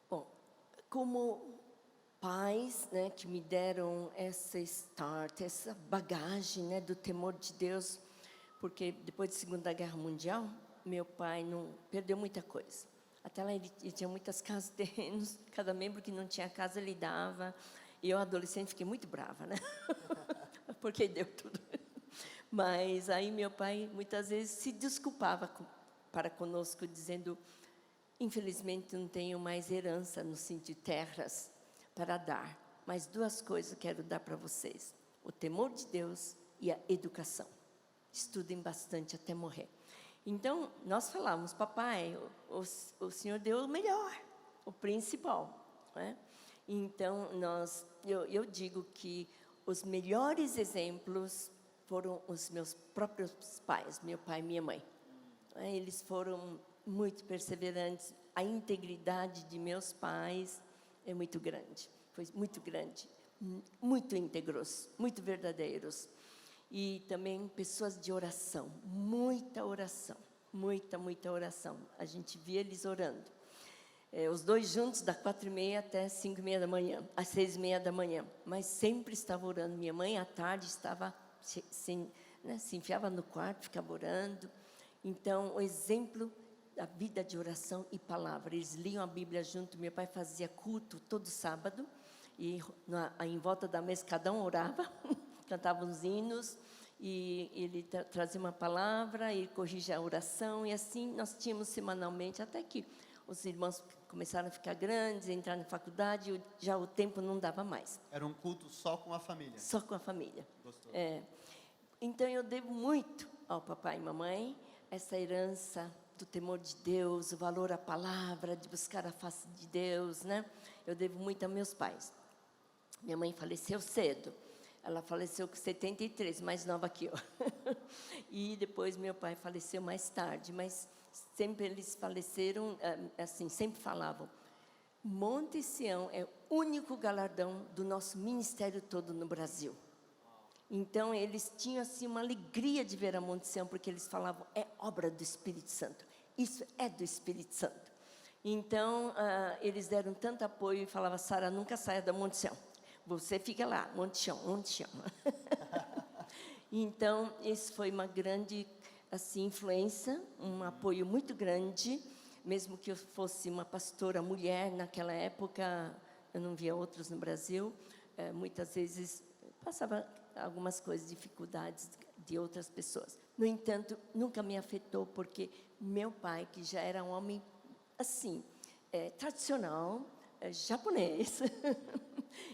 Bom, como pais, né, que me deram essa start, essa bagagem, né, do temor de Deus, porque depois da Segunda Guerra Mundial, meu pai não perdeu muita coisa. Até lá ele tinha muitas casas, terrenos, cada membro que não tinha casa ele dava. E eu, adolescente, fiquei muito brava, né? Porque deu tudo. Mas aí meu pai, muitas vezes, se desculpava para conosco, dizendo, infelizmente, não tenho mais herança, no sentido de terras, para dar. Mas 2 coisas quero dar para vocês. O temor de Deus e a educação. Estudem bastante até morrer. Então, nós falávamos, papai, o senhor deu o melhor, o principal, né? Então, eu digo que os melhores exemplos foram os meus próprios pais, meu pai e minha mãe. Eles foram muito perseverantes. A integridade de meus pais é muito grande, foi muito grande, muito íntegros, muito verdadeiros. E também pessoas de oração, muita oração, muita oração. A gente via eles orando. Os 2 juntos, da 4h30 até 5h30 da manhã, às 6h30 da manhã. Mas sempre estava orando. Minha mãe, à tarde, estava, se enfiava no quarto, ficava orando. Então, o exemplo da vida de oração e palavra. Eles liam a Bíblia junto. Meu pai fazia culto todo sábado. E em volta da mesa, cada um orava. Cantava os hinos, e ele trazia uma palavra, e corrigia a oração, e assim nós tínhamos semanalmente, até que os irmãos começaram a ficar grandes, entrar na faculdade, e já o tempo não dava mais. Era um culto só com a família? Só com a família. Gostoso. Então eu devo muito ao papai e mamãe, essa herança do temor de Deus, o valor à palavra, de buscar a face de Deus, né? Eu devo muito a meus pais. Minha mãe faleceu cedo. Ela faleceu com 73, mais nova que eu. E depois meu pai faleceu mais tarde, mas sempre eles faleceram, assim, sempre falavam, Monte Sião é o único galardão do nosso ministério todo no Brasil. Então, eles tinham, assim, uma alegria de ver a Monte Sião, porque eles falavam, é obra do Espírito Santo. Isso é do Espírito Santo. Então, eles deram tanto apoio e falavam, Sara, nunca saia da Monte Sião. Você fica lá, Monte Sião, Monte Sião. Então, isso foi uma grande, assim, influência, um apoio muito grande. Mesmo que eu fosse uma pastora mulher naquela época, eu não via outros no Brasil. Muitas vezes passava algumas coisas, dificuldades de outras pessoas. No entanto, nunca me afetou, porque meu pai, que já era um homem, assim, tradicional, japonês,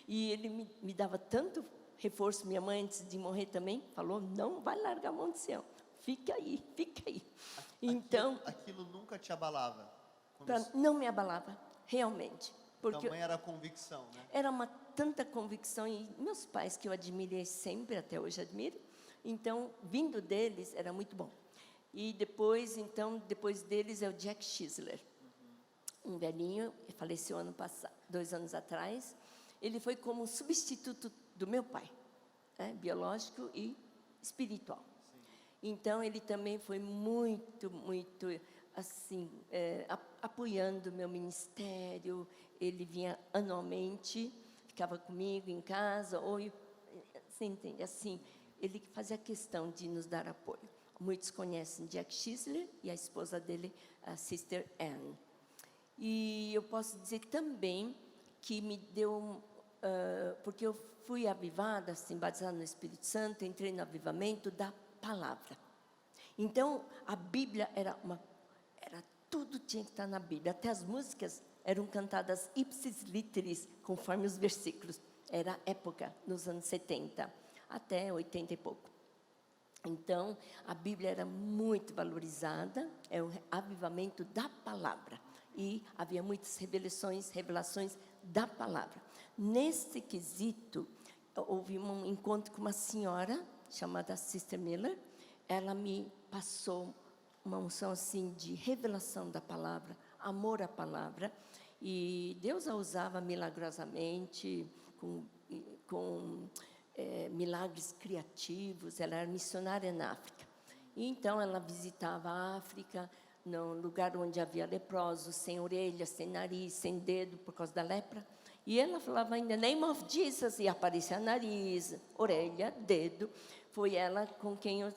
e ele me dava tanto reforço. Minha mãe, antes de morrer também, falou, não vai largar Monte Sião, fica aí, fica aí. Então, aquilo nunca te abalava? Não me abalava, realmente. Porque também era convicção, né? Era tanta convicção, e meus pais, que eu admirei sempre, até hoje admiro, então, vindo deles, era muito bom. E depois, então, depois deles é o Jack Chisler, um velhinho, que faleceu 2 anos atrás. Ele foi como substituto do meu pai, biológico e espiritual. Sim. Então, ele também foi muito, assim, apoiando o meu ministério. Ele vinha anualmente, ficava comigo em casa, você entende? Assim, ele fazia questão de nos dar apoio. Muitos conhecem Jack Chisler e a esposa dele, a Sister Anne. E eu posso dizer também que me deu, porque eu fui avivada, assim, batizada no Espírito Santo, entrei no avivamento da palavra. Então, a Bíblia era tudo tinha que estar na Bíblia. Até as músicas eram cantadas ipsis literis, conforme os versículos. Era a época, nos anos 70, até 80 e pouco. Então, a Bíblia era muito valorizada, é um avivamento da palavra. E havia muitas revelações da palavra. Nesse quesito, houve um encontro com uma senhora chamada Sister Miller. Ela me passou uma unção assim de revelação da palavra, amor à palavra. E Deus a usava milagrosamente, com milagres criativos. Ela era missionária na África. E então ela visitava a África, no lugar onde havia leprosos, sem orelha, sem nariz, sem dedo, por causa da lepra. E ela falava in the name of Jesus, e aparecia nariz, orelha, dedo. Foi ela com quem eu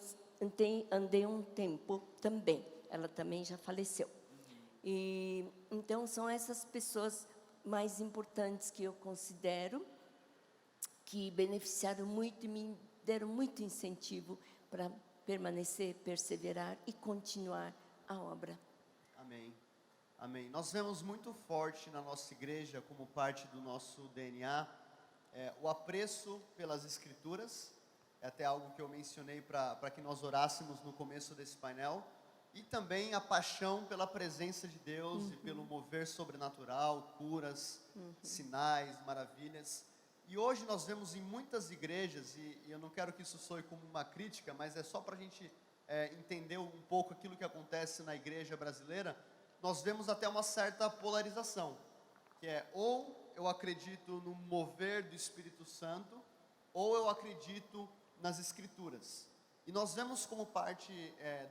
andei um tempo também. Ela também já faleceu. E então são essas pessoas mais importantes que eu considero, que beneficiaram muito e me deram muito incentivo para permanecer, perseverar e continuar a obra. Amém. Amém. Nós vemos muito forte na nossa igreja, como parte do nosso DNA, o apreço pelas Escrituras. É até algo que eu mencionei para que nós orássemos no começo desse painel. E também a paixão pela presença de Deus e pelo mover sobrenatural, curas, sinais, maravilhas. E hoje nós vemos em muitas igrejas, e eu não quero que isso soe como uma crítica, mas é só para a gente entender um pouco aquilo que acontece na igreja brasileira. Nós vemos até uma certa polarização, que é ou eu acredito no mover do Espírito Santo, ou eu acredito nas Escrituras. E nós vemos como parte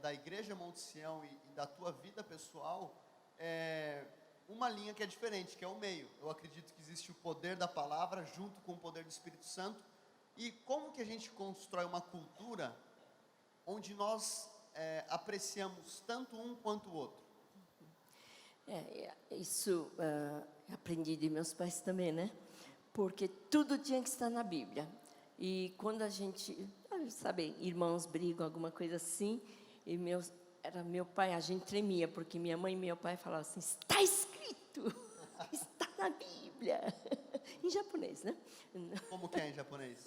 da Igreja Monte Sião e da tua vida pessoal, uma linha que é diferente, que é o meio. Eu acredito que existe o poder da palavra junto com o poder do Espírito Santo. E como que a gente constrói uma cultura onde nós apreciamos tanto um quanto o outro? Isso aprendi de meus pais também, né? Porque tudo tinha que estar na Bíblia. E quando a gente, sabe, irmãos brigam, alguma coisa assim, e era meu pai, a gente tremia, porque minha mãe e meu pai falavam assim, está escrito, está na Bíblia. Em japonês, né? Como que é em japonês?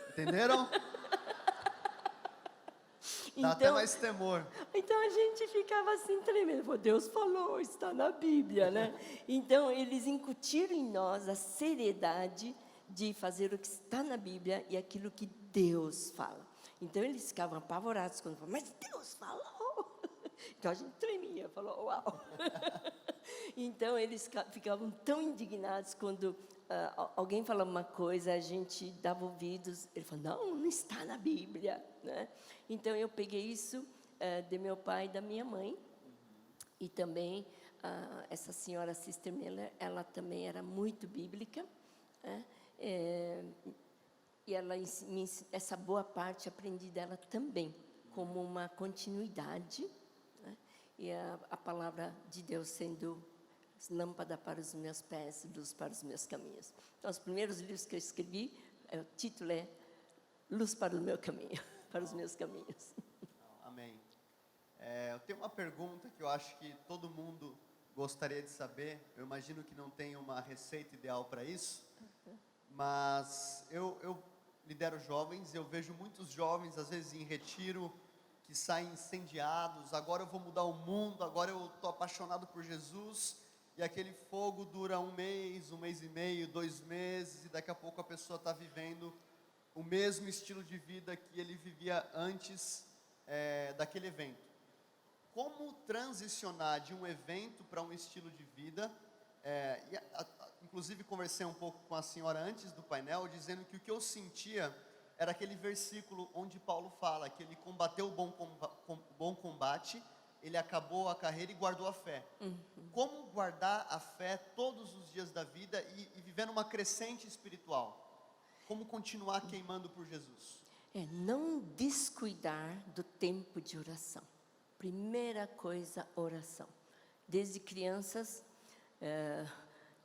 Entenderam? Dá até mais temor. Então a gente ficava assim tremendo. Deus falou, está na Bíblia, né? Então eles incutiram em nós a seriedade de fazer o que está na Bíblia e aquilo que Deus fala. Então eles ficavam apavorados quando falavam, mas Deus falou. Então a gente tremia, falou, uau. Então eles ficavam tão indignados quando alguém falava uma coisa, a gente dava ouvidos, ele falou, não está na Bíblia, né? Então eu peguei isso de meu pai e da minha mãe, e também essa senhora Sister Miller, ela também era muito bíblica, né? E ela, essa boa parte aprendi dela também, como uma continuidade, né? E a palavra de Deus sendo lâmpada para os meus pés, luz para os meus caminhos. Então, os primeiros livros que eu escrevi, o título é Luz para o meu caminho, para os meus caminhos. Amém. Eu tenho uma pergunta que eu acho que todo mundo gostaria de saber. Eu imagino que não tem uma receita ideal para isso, mas eu lidero jovens, eu vejo muitos jovens, às vezes em retiro, que saem incendiados. Agora eu vou mudar o mundo, agora eu estou apaixonado por Jesus. E aquele fogo dura um mês e meio, 2 meses, e daqui a pouco a pessoa está vivendo o mesmo estilo de vida que ele vivia antes daquele evento. Como transicionar de um evento para um estilo de vida? Inclusive conversei um pouco com a senhora antes do painel, dizendo que o que eu sentia era aquele versículo onde Paulo fala que ele combateu o bom combate, ele acabou a carreira e guardou a fé. Como guardar a fé todos os dias da vida e viver uma crescente espiritual? Como continuar queimando por Jesus? Não descuidar do tempo de oração. Primeira coisa, oração. Desde crianças,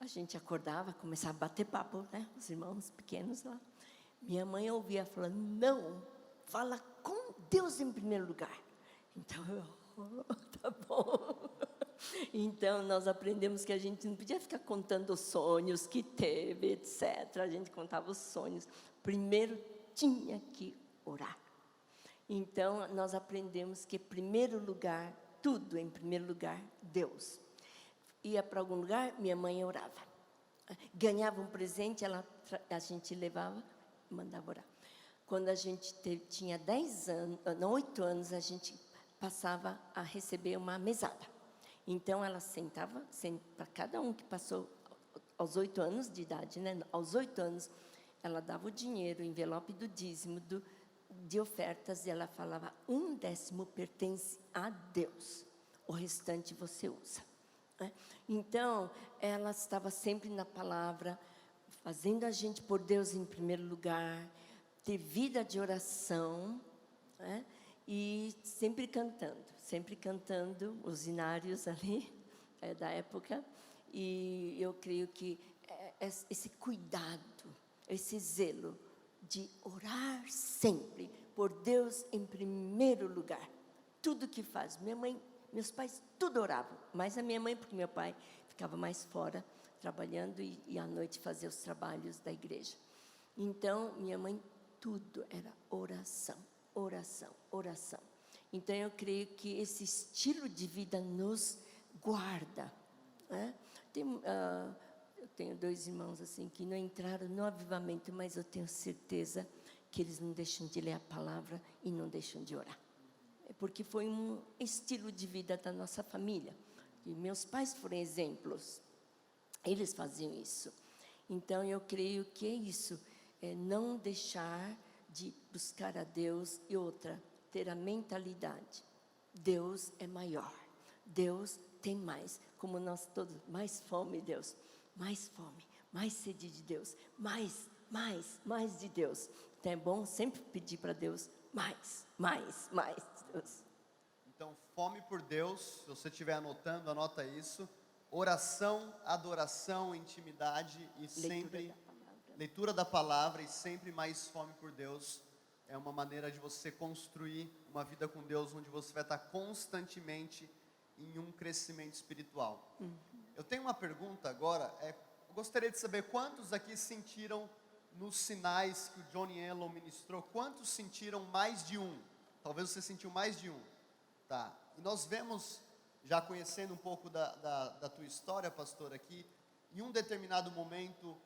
a gente acordava, começava a bater papo, né? Os irmãos pequenos lá. Minha mãe ouvia falando, não, fala com Deus em primeiro lugar. Então, tá bom. Então, nós aprendemos que a gente não podia ficar contando os sonhos que teve, etc. A gente contava os sonhos. Primeiro, tinha que orar. Então, nós aprendemos que, em primeiro lugar, tudo em primeiro lugar, Deus. Ia para algum lugar, minha mãe orava. Ganhava um presente, a gente levava, mandava orar. Quando a gente tinha 10 anos, não, 8 anos, a gente passava a receber uma mesada. Então, ela sentava, para cada um que passou aos 8 anos de idade, né? Aos 8 anos, ela dava o dinheiro, o envelope do dízimo, de ofertas, e ela falava, 1/10 pertence a Deus, o restante você usa. Né? Então, ela estava sempre na palavra, fazendo a gente por Deus em primeiro lugar, ter vida de oração, né? E sempre cantando os hinários ali, da época, e eu creio que esse cuidado, esse zelo de orar sempre por Deus em primeiro lugar, tudo que faz. Minha mãe, meus pais, tudo oravam, mais a minha mãe, porque meu pai ficava mais fora, trabalhando, e à noite fazia os trabalhos da igreja. Então, minha mãe, tudo era oração, oração, oração. Então, eu creio que esse estilo de vida nos guarda. Né? Eu tenho 2 irmãos assim que não entraram no avivamento, mas eu tenho certeza que eles não deixam de ler a palavra e não deixam de orar. É porque foi um estilo de vida da nossa família. E meus pais foram exemplos. Eles faziam isso. Então, eu creio que é isso. É não deixar de buscar a Deus. E outra, ter a mentalidade. Deus é maior. Deus tem mais. Como nós todos, mais fome, Deus. Mais fome, mais sede de Deus. Mais de Deus. Então, é bom sempre pedir para Deus mais Deus. Então, fome por Deus, se você estiver anotando, anota isso. Oração, adoração, intimidade e sempre leitura da palavra e sempre mais fome por Deus. É uma maneira de você construir uma vida com Deus, onde você vai estar constantemente em um crescimento espiritual. Eu tenho uma pergunta agora, eu gostaria de saber quantos aqui sentiram nos sinais que o Johnny Ellon ministrou, quantos sentiram mais de um? Talvez você sentiu mais de um. Tá. E nós vemos, já conhecendo um pouco da tua história, pastor, aqui, em um determinado momento,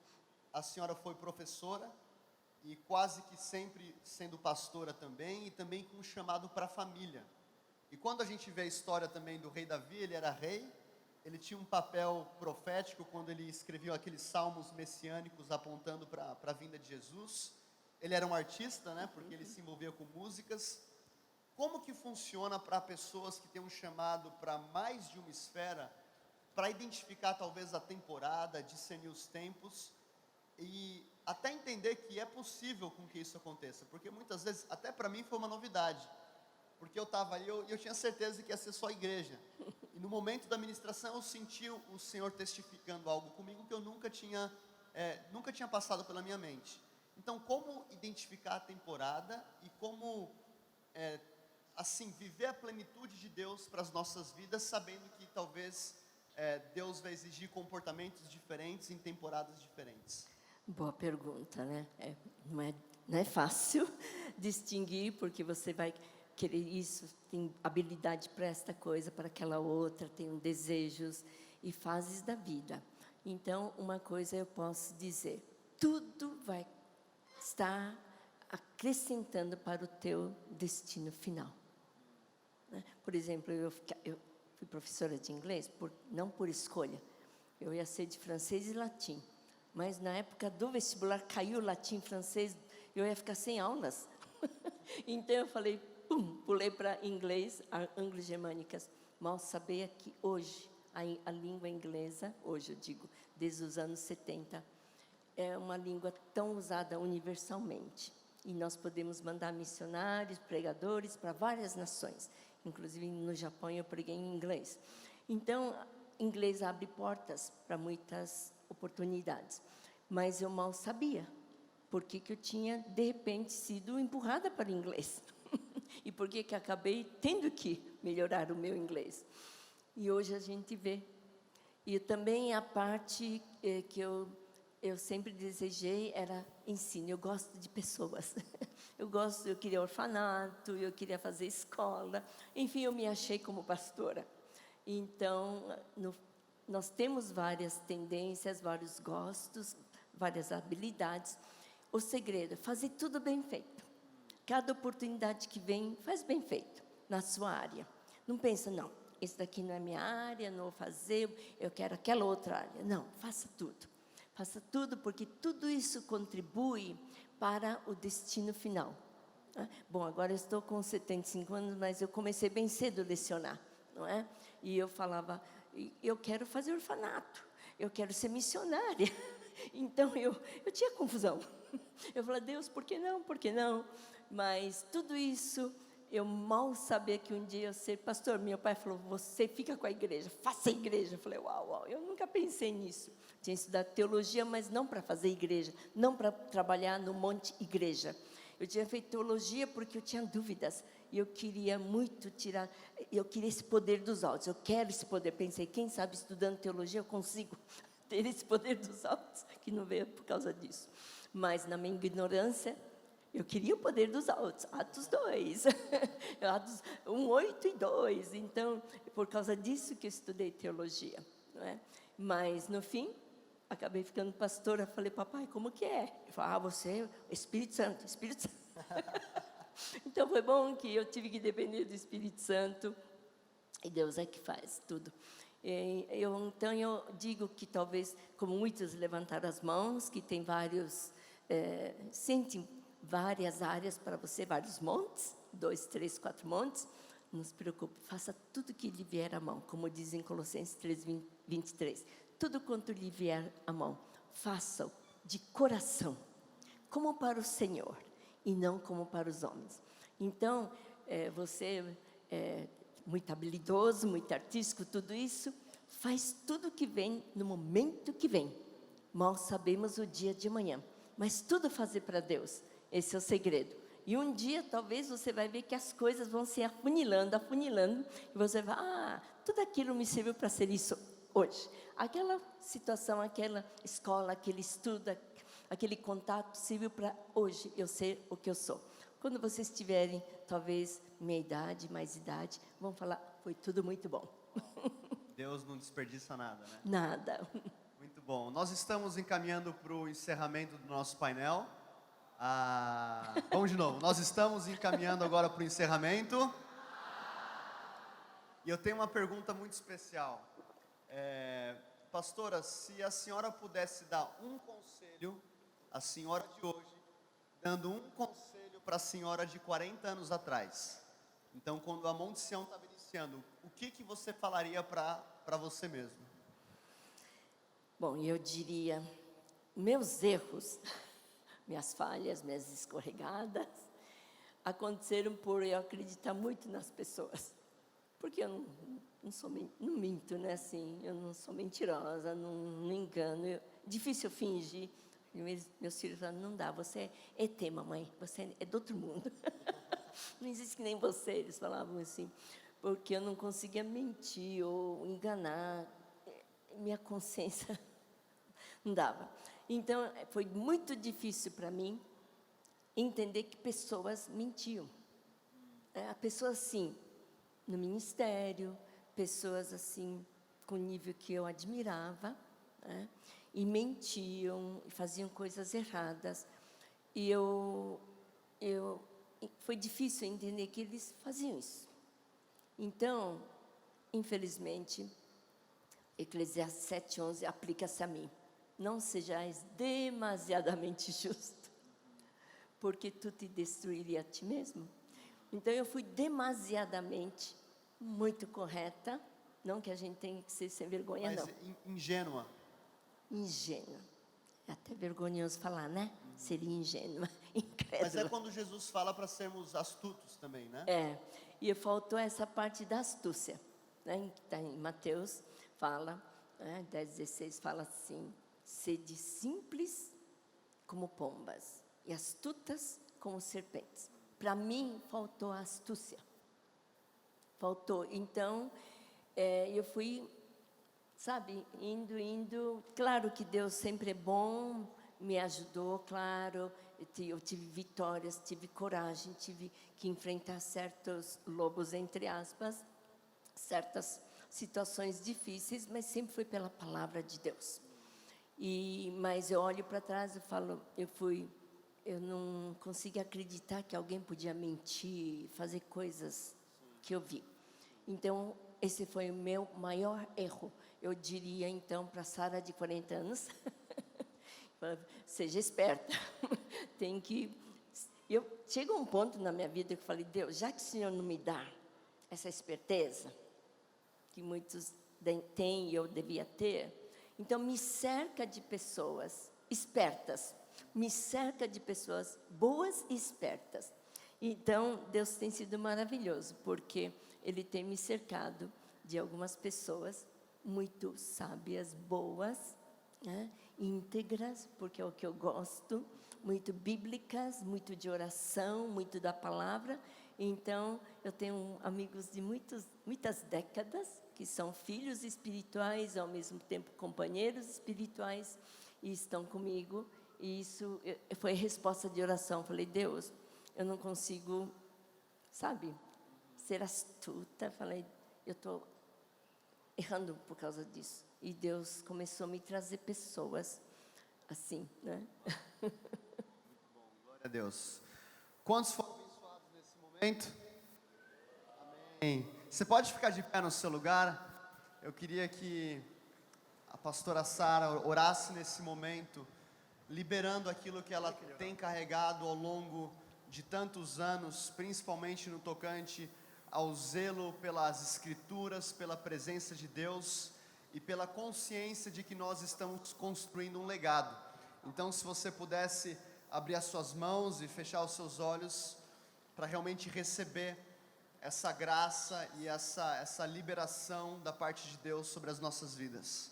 a senhora foi professora, e quase que sempre sendo pastora também, e também com um chamado para a família. E quando a gente vê a história também do rei Davi, ele era rei, ele tinha um papel profético quando ele escreveu aqueles salmos messiânicos apontando para a vinda de Jesus. Ele era um artista, né, porque ele se envolvia com músicas. Como que funciona para pessoas que têm um chamado para mais de uma esfera, para identificar talvez a temporada, discernir os tempos e até entender que é possível com que isso aconteça? Porque muitas vezes, até para mim foi uma novidade, porque eu estava ali, eu tinha certeza que ia ser só igreja, e no momento da ministração eu senti o Senhor testificando algo comigo que eu nunca tinha passado pela minha mente. Então, como identificar a temporada e como assim, viver a plenitude de Deus para as nossas vidas, sabendo que talvez Deus vai exigir comportamentos diferentes em temporadas diferentes? Boa pergunta, né? Não é fácil distinguir, porque você vai querer isso, tem habilidade para esta coisa, para aquela outra, tem desejos e fases da vida. Então, uma coisa eu posso dizer, tudo vai estar acrescentando para o teu destino final. Por exemplo, eu fui professora de inglês, não por escolha. Eu ia ser de francês e latim. Mas na época do vestibular caiu latim e francês, eu ia ficar sem aulas. Então eu falei, pulei para inglês, anglo-germânicas. Mal sabia que hoje, a língua inglesa, hoje eu digo, desde os anos 70, é uma língua tão usada universalmente. E nós podemos mandar missionários, pregadores para várias nações. Inclusive no Japão eu preguei em inglês. Então, inglês abre portas para muitas oportunidades. Mas eu mal sabia porque que eu tinha, de repente, sido empurrada para o inglês. E por que acabei tendo que melhorar o meu inglês. E hoje a gente vê. E também a parte que eu sempre desejei era ensino. Eu gosto de pessoas. Eu queria orfanato, eu queria fazer escola. Enfim, eu me achei como pastora. Então, nós temos várias tendências, vários gostos, várias habilidades. O segredo é fazer tudo bem feito. Cada oportunidade que vem, faz bem feito, na sua área. Não pensa, não, esse daqui não é minha área, não vou fazer, eu quero aquela outra área. Não, faça tudo. Faça tudo, porque tudo isso contribui para o destino final. Bom, agora eu estou com 75 anos, mas eu comecei bem cedo a lecionar, não é? E eu falava, eu quero fazer orfanato, eu quero ser missionária. Então, eu tinha confusão. Eu falava, Deus, por que não, por que não? Mas tudo isso, eu mal sabia que um dia eu ia ser pastor. Meu pai falou, você fica com a igreja, faça a igreja. Eu falei, uau, eu nunca pensei nisso. Tinha estudado teologia, mas não para fazer igreja, não para trabalhar no monte igreja. Eu tinha feito teologia porque eu tinha dúvidas. E eu queria muito eu queria esse poder dos altos. Eu quero esse poder. Pensei, quem sabe estudando teologia eu consigo ter esse poder dos altos, que não veio por causa disso. Mas na minha ignorância, eu queria o poder dos altos, Atos 2, Atos 1, 8 e 2. Então, por causa disso que eu estudei teologia. Não é? Mas, no fim, acabei ficando pastora. Falei, papai, como que é? Ele falou, você é Espírito Santo, Espírito Santo. Então, foi bom que eu tive que depender do Espírito Santo. E Deus é que faz tudo. Então, eu digo que talvez, como muitos levantaram as mãos, que tem sentem várias áreas para você, vários montes, 2, 3, 4 montes, não se preocupe, faça tudo que lhe vier à mão, como diz em Colossenses 3, 23, tudo quanto lhe vier à mão, faça-o de coração, como para o Senhor, e não como para os homens. Então, você é muito habilidoso, muito artístico, tudo isso, faz tudo que vem no momento que vem. Mal sabemos o dia de amanhã, mas tudo fazer para Deus, esse é o segredo. E um dia, talvez, você vai ver que as coisas vão se afunilando, e você vai, tudo aquilo me serviu para ser isso hoje. Aquela situação, aquela escola, aquele estudo, aquele contato, serviu para hoje eu ser o que eu sou. Quando vocês tiverem, talvez, minha idade, mais idade, vão falar, foi tudo muito bom. Deus não desperdiça nada, né? Nada. Muito bom. Nós estamos encaminhando para o encerramento do nosso painel. Vamos de novo. Nós estamos encaminhando agora para o encerramento. E eu tenho uma pergunta muito especial. Pastora, se a senhora pudesse dar um conselho, a senhora de hoje, dando um conselho para a senhora de 40 anos atrás. Então, quando a Monte Sião estava iniciando, o que você falaria para você mesmo? Bom, eu diria, meus erros, minhas falhas, minhas escorregadas, aconteceram por eu acreditar muito nas pessoas. Porque eu não minto, né? Assim, eu não sou mentirosa, não engano. Difícil eu fingir. Meus filhos falaram, não dá, você é ET, mamãe, você é do outro mundo. Não existe que nem você, eles falavam assim. Porque eu não conseguia mentir ou enganar. Minha consciência não dava. Então, foi muito difícil para mim entender que pessoas mentiam. Pessoas assim, no ministério, pessoas assim, com nível que eu admirava, né? E mentiam, e faziam coisas erradas. E foi difícil entender que eles faziam isso. Então, infelizmente, Eclesiastes 7:11 aplica-se a mim. Não sejais demasiadamente justo, porque tu te destruiria a ti mesmo. Então, eu fui demasiadamente muito correta, não que a gente tenha que ser sem vergonha, mas não. Ingênua. Ingênua. É até vergonhoso falar, né? Seria ingênua, incrédula. Mas é quando Jesus fala para sermos astutos também, né? E faltou essa parte da astúcia, né? Que está em Mateus, fala, 10:16, fala assim, sede simples como pombas e astutas como serpentes. para mim, faltou a astúcia. Faltou. Então, eu fui, sabe, indo. Claro que Deus sempre é bom, me ajudou, claro. Eu tive vitórias, tive coragem, tive que enfrentar certos lobos, entre aspas, certas situações difíceis, mas sempre foi pela palavra de Deus. Mas eu olho para trás e falo, eu não consigo acreditar que alguém podia mentir, fazer coisas que eu vi. Então, esse foi o meu maior erro. Eu diria, então, para a Sara de 40 anos, seja esperta. Chegou um ponto na minha vida que eu falei, Deus, já que o Senhor não me dá essa esperteza, que muitos têm e eu devia ter, então me cerca de pessoas espertas, me cerca de pessoas boas e espertas. Então, Deus tem sido maravilhoso, porque Ele tem me cercado de algumas pessoas muito sábias, boas, né? Íntegras, porque é o que eu gosto, muito bíblicas, muito de oração, muito da palavra. Então, eu tenho amigos de muitas décadas, que são filhos espirituais, ao mesmo tempo companheiros espirituais, e estão comigo. E isso foi resposta de oração. Falei, Deus, eu não consigo, sabe, ser astuta. Falei, eu estou errando por causa disso. E Deus começou a me trazer pessoas assim, né? Muito bom, glória a Deus. Quantos foram abençoados nesse momento? Amém. Você pode ficar de pé no seu lugar? Eu queria que a pastora Sara orasse nesse momento, liberando aquilo que ela tem carregado ao longo de tantos anos, principalmente no tocante ao zelo pelas Escrituras, pela presença de Deus e pela consciência de que nós estamos construindo um legado. Então, se você pudesse abrir as suas mãos e fechar os seus olhos para realmente receber essa graça e essa liberação da parte de Deus sobre as nossas vidas.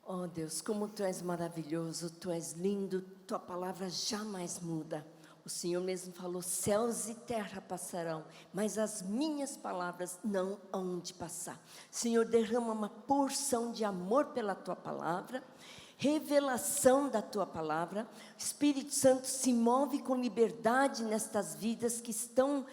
Oh Deus, como Tu és maravilhoso, Tu és lindo, Tua palavra jamais muda. O Senhor mesmo falou, céus e terra passarão, mas as minhas palavras não hão de passar. Senhor, derrama uma porção de amor pela Tua palavra, revelação da Tua palavra. Espírito Santo, se move com liberdade nestas vidas que estão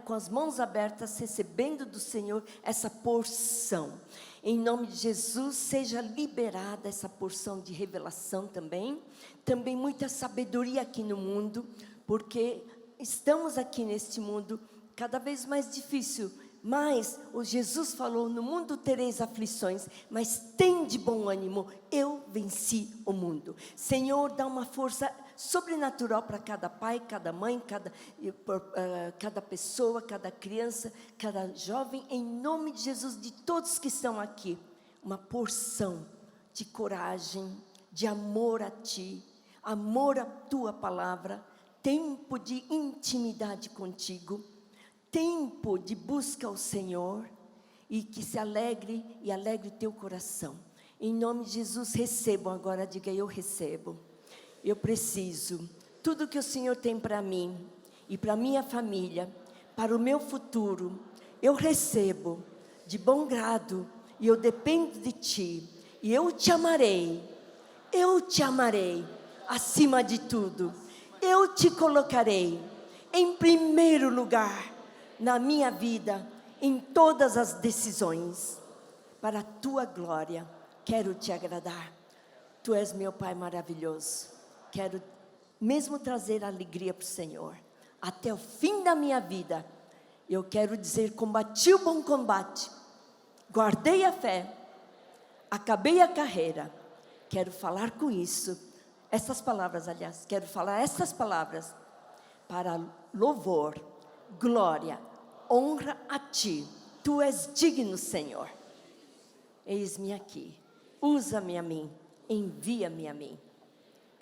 com as mãos abertas, recebendo do Senhor essa porção. Em nome de Jesus, seja liberada essa porção de revelação também. Também muita sabedoria aqui no mundo, porque estamos aqui neste mundo cada vez mais difícil. Mas o Jesus falou, no mundo tereis aflições, mas tende bom ânimo, eu venci o mundo. Senhor, dá uma força sobrenatural para cada pai, cada mãe, cada pessoa, cada criança, cada jovem, em nome de Jesus, de todos que estão aqui, uma porção de coragem, de amor a Ti, amor à Tua palavra, tempo de intimidade contigo, tempo de busca ao Senhor, e que se alegre e alegre o teu coração. Em nome de Jesus, recebam agora, diga, eu recebo. Eu preciso, tudo que o Senhor tem para mim, e para minha família, para o meu futuro, eu recebo, de bom grado, e eu dependo de Ti, e eu te amarei, acima de tudo, eu te colocarei em primeiro lugar, na minha vida, em todas as decisões, para a Tua glória, quero Te agradar. Tu és meu Pai maravilhoso, quero mesmo trazer alegria para o Senhor, até o fim da minha vida. Eu quero dizer, combati o bom combate, guardei a fé, acabei a carreira. Quero falar com isso, essas palavras, aliás, quero falar essas palavras, para louvor, glória, honra a Ti. Tu és digno, Senhor. Eis-me aqui, usa-me a mim, envia-me a mim.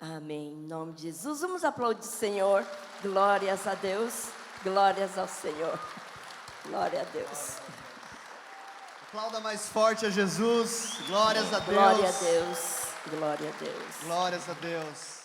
Amém, em nome de Jesus. Vamos aplaudir o Senhor. Glórias a Deus, glórias ao Senhor. Glória a Deus. Aplauda mais forte a Jesus. Glórias a Deus. Glória a Deus, glória a Deus. Glórias a Deus.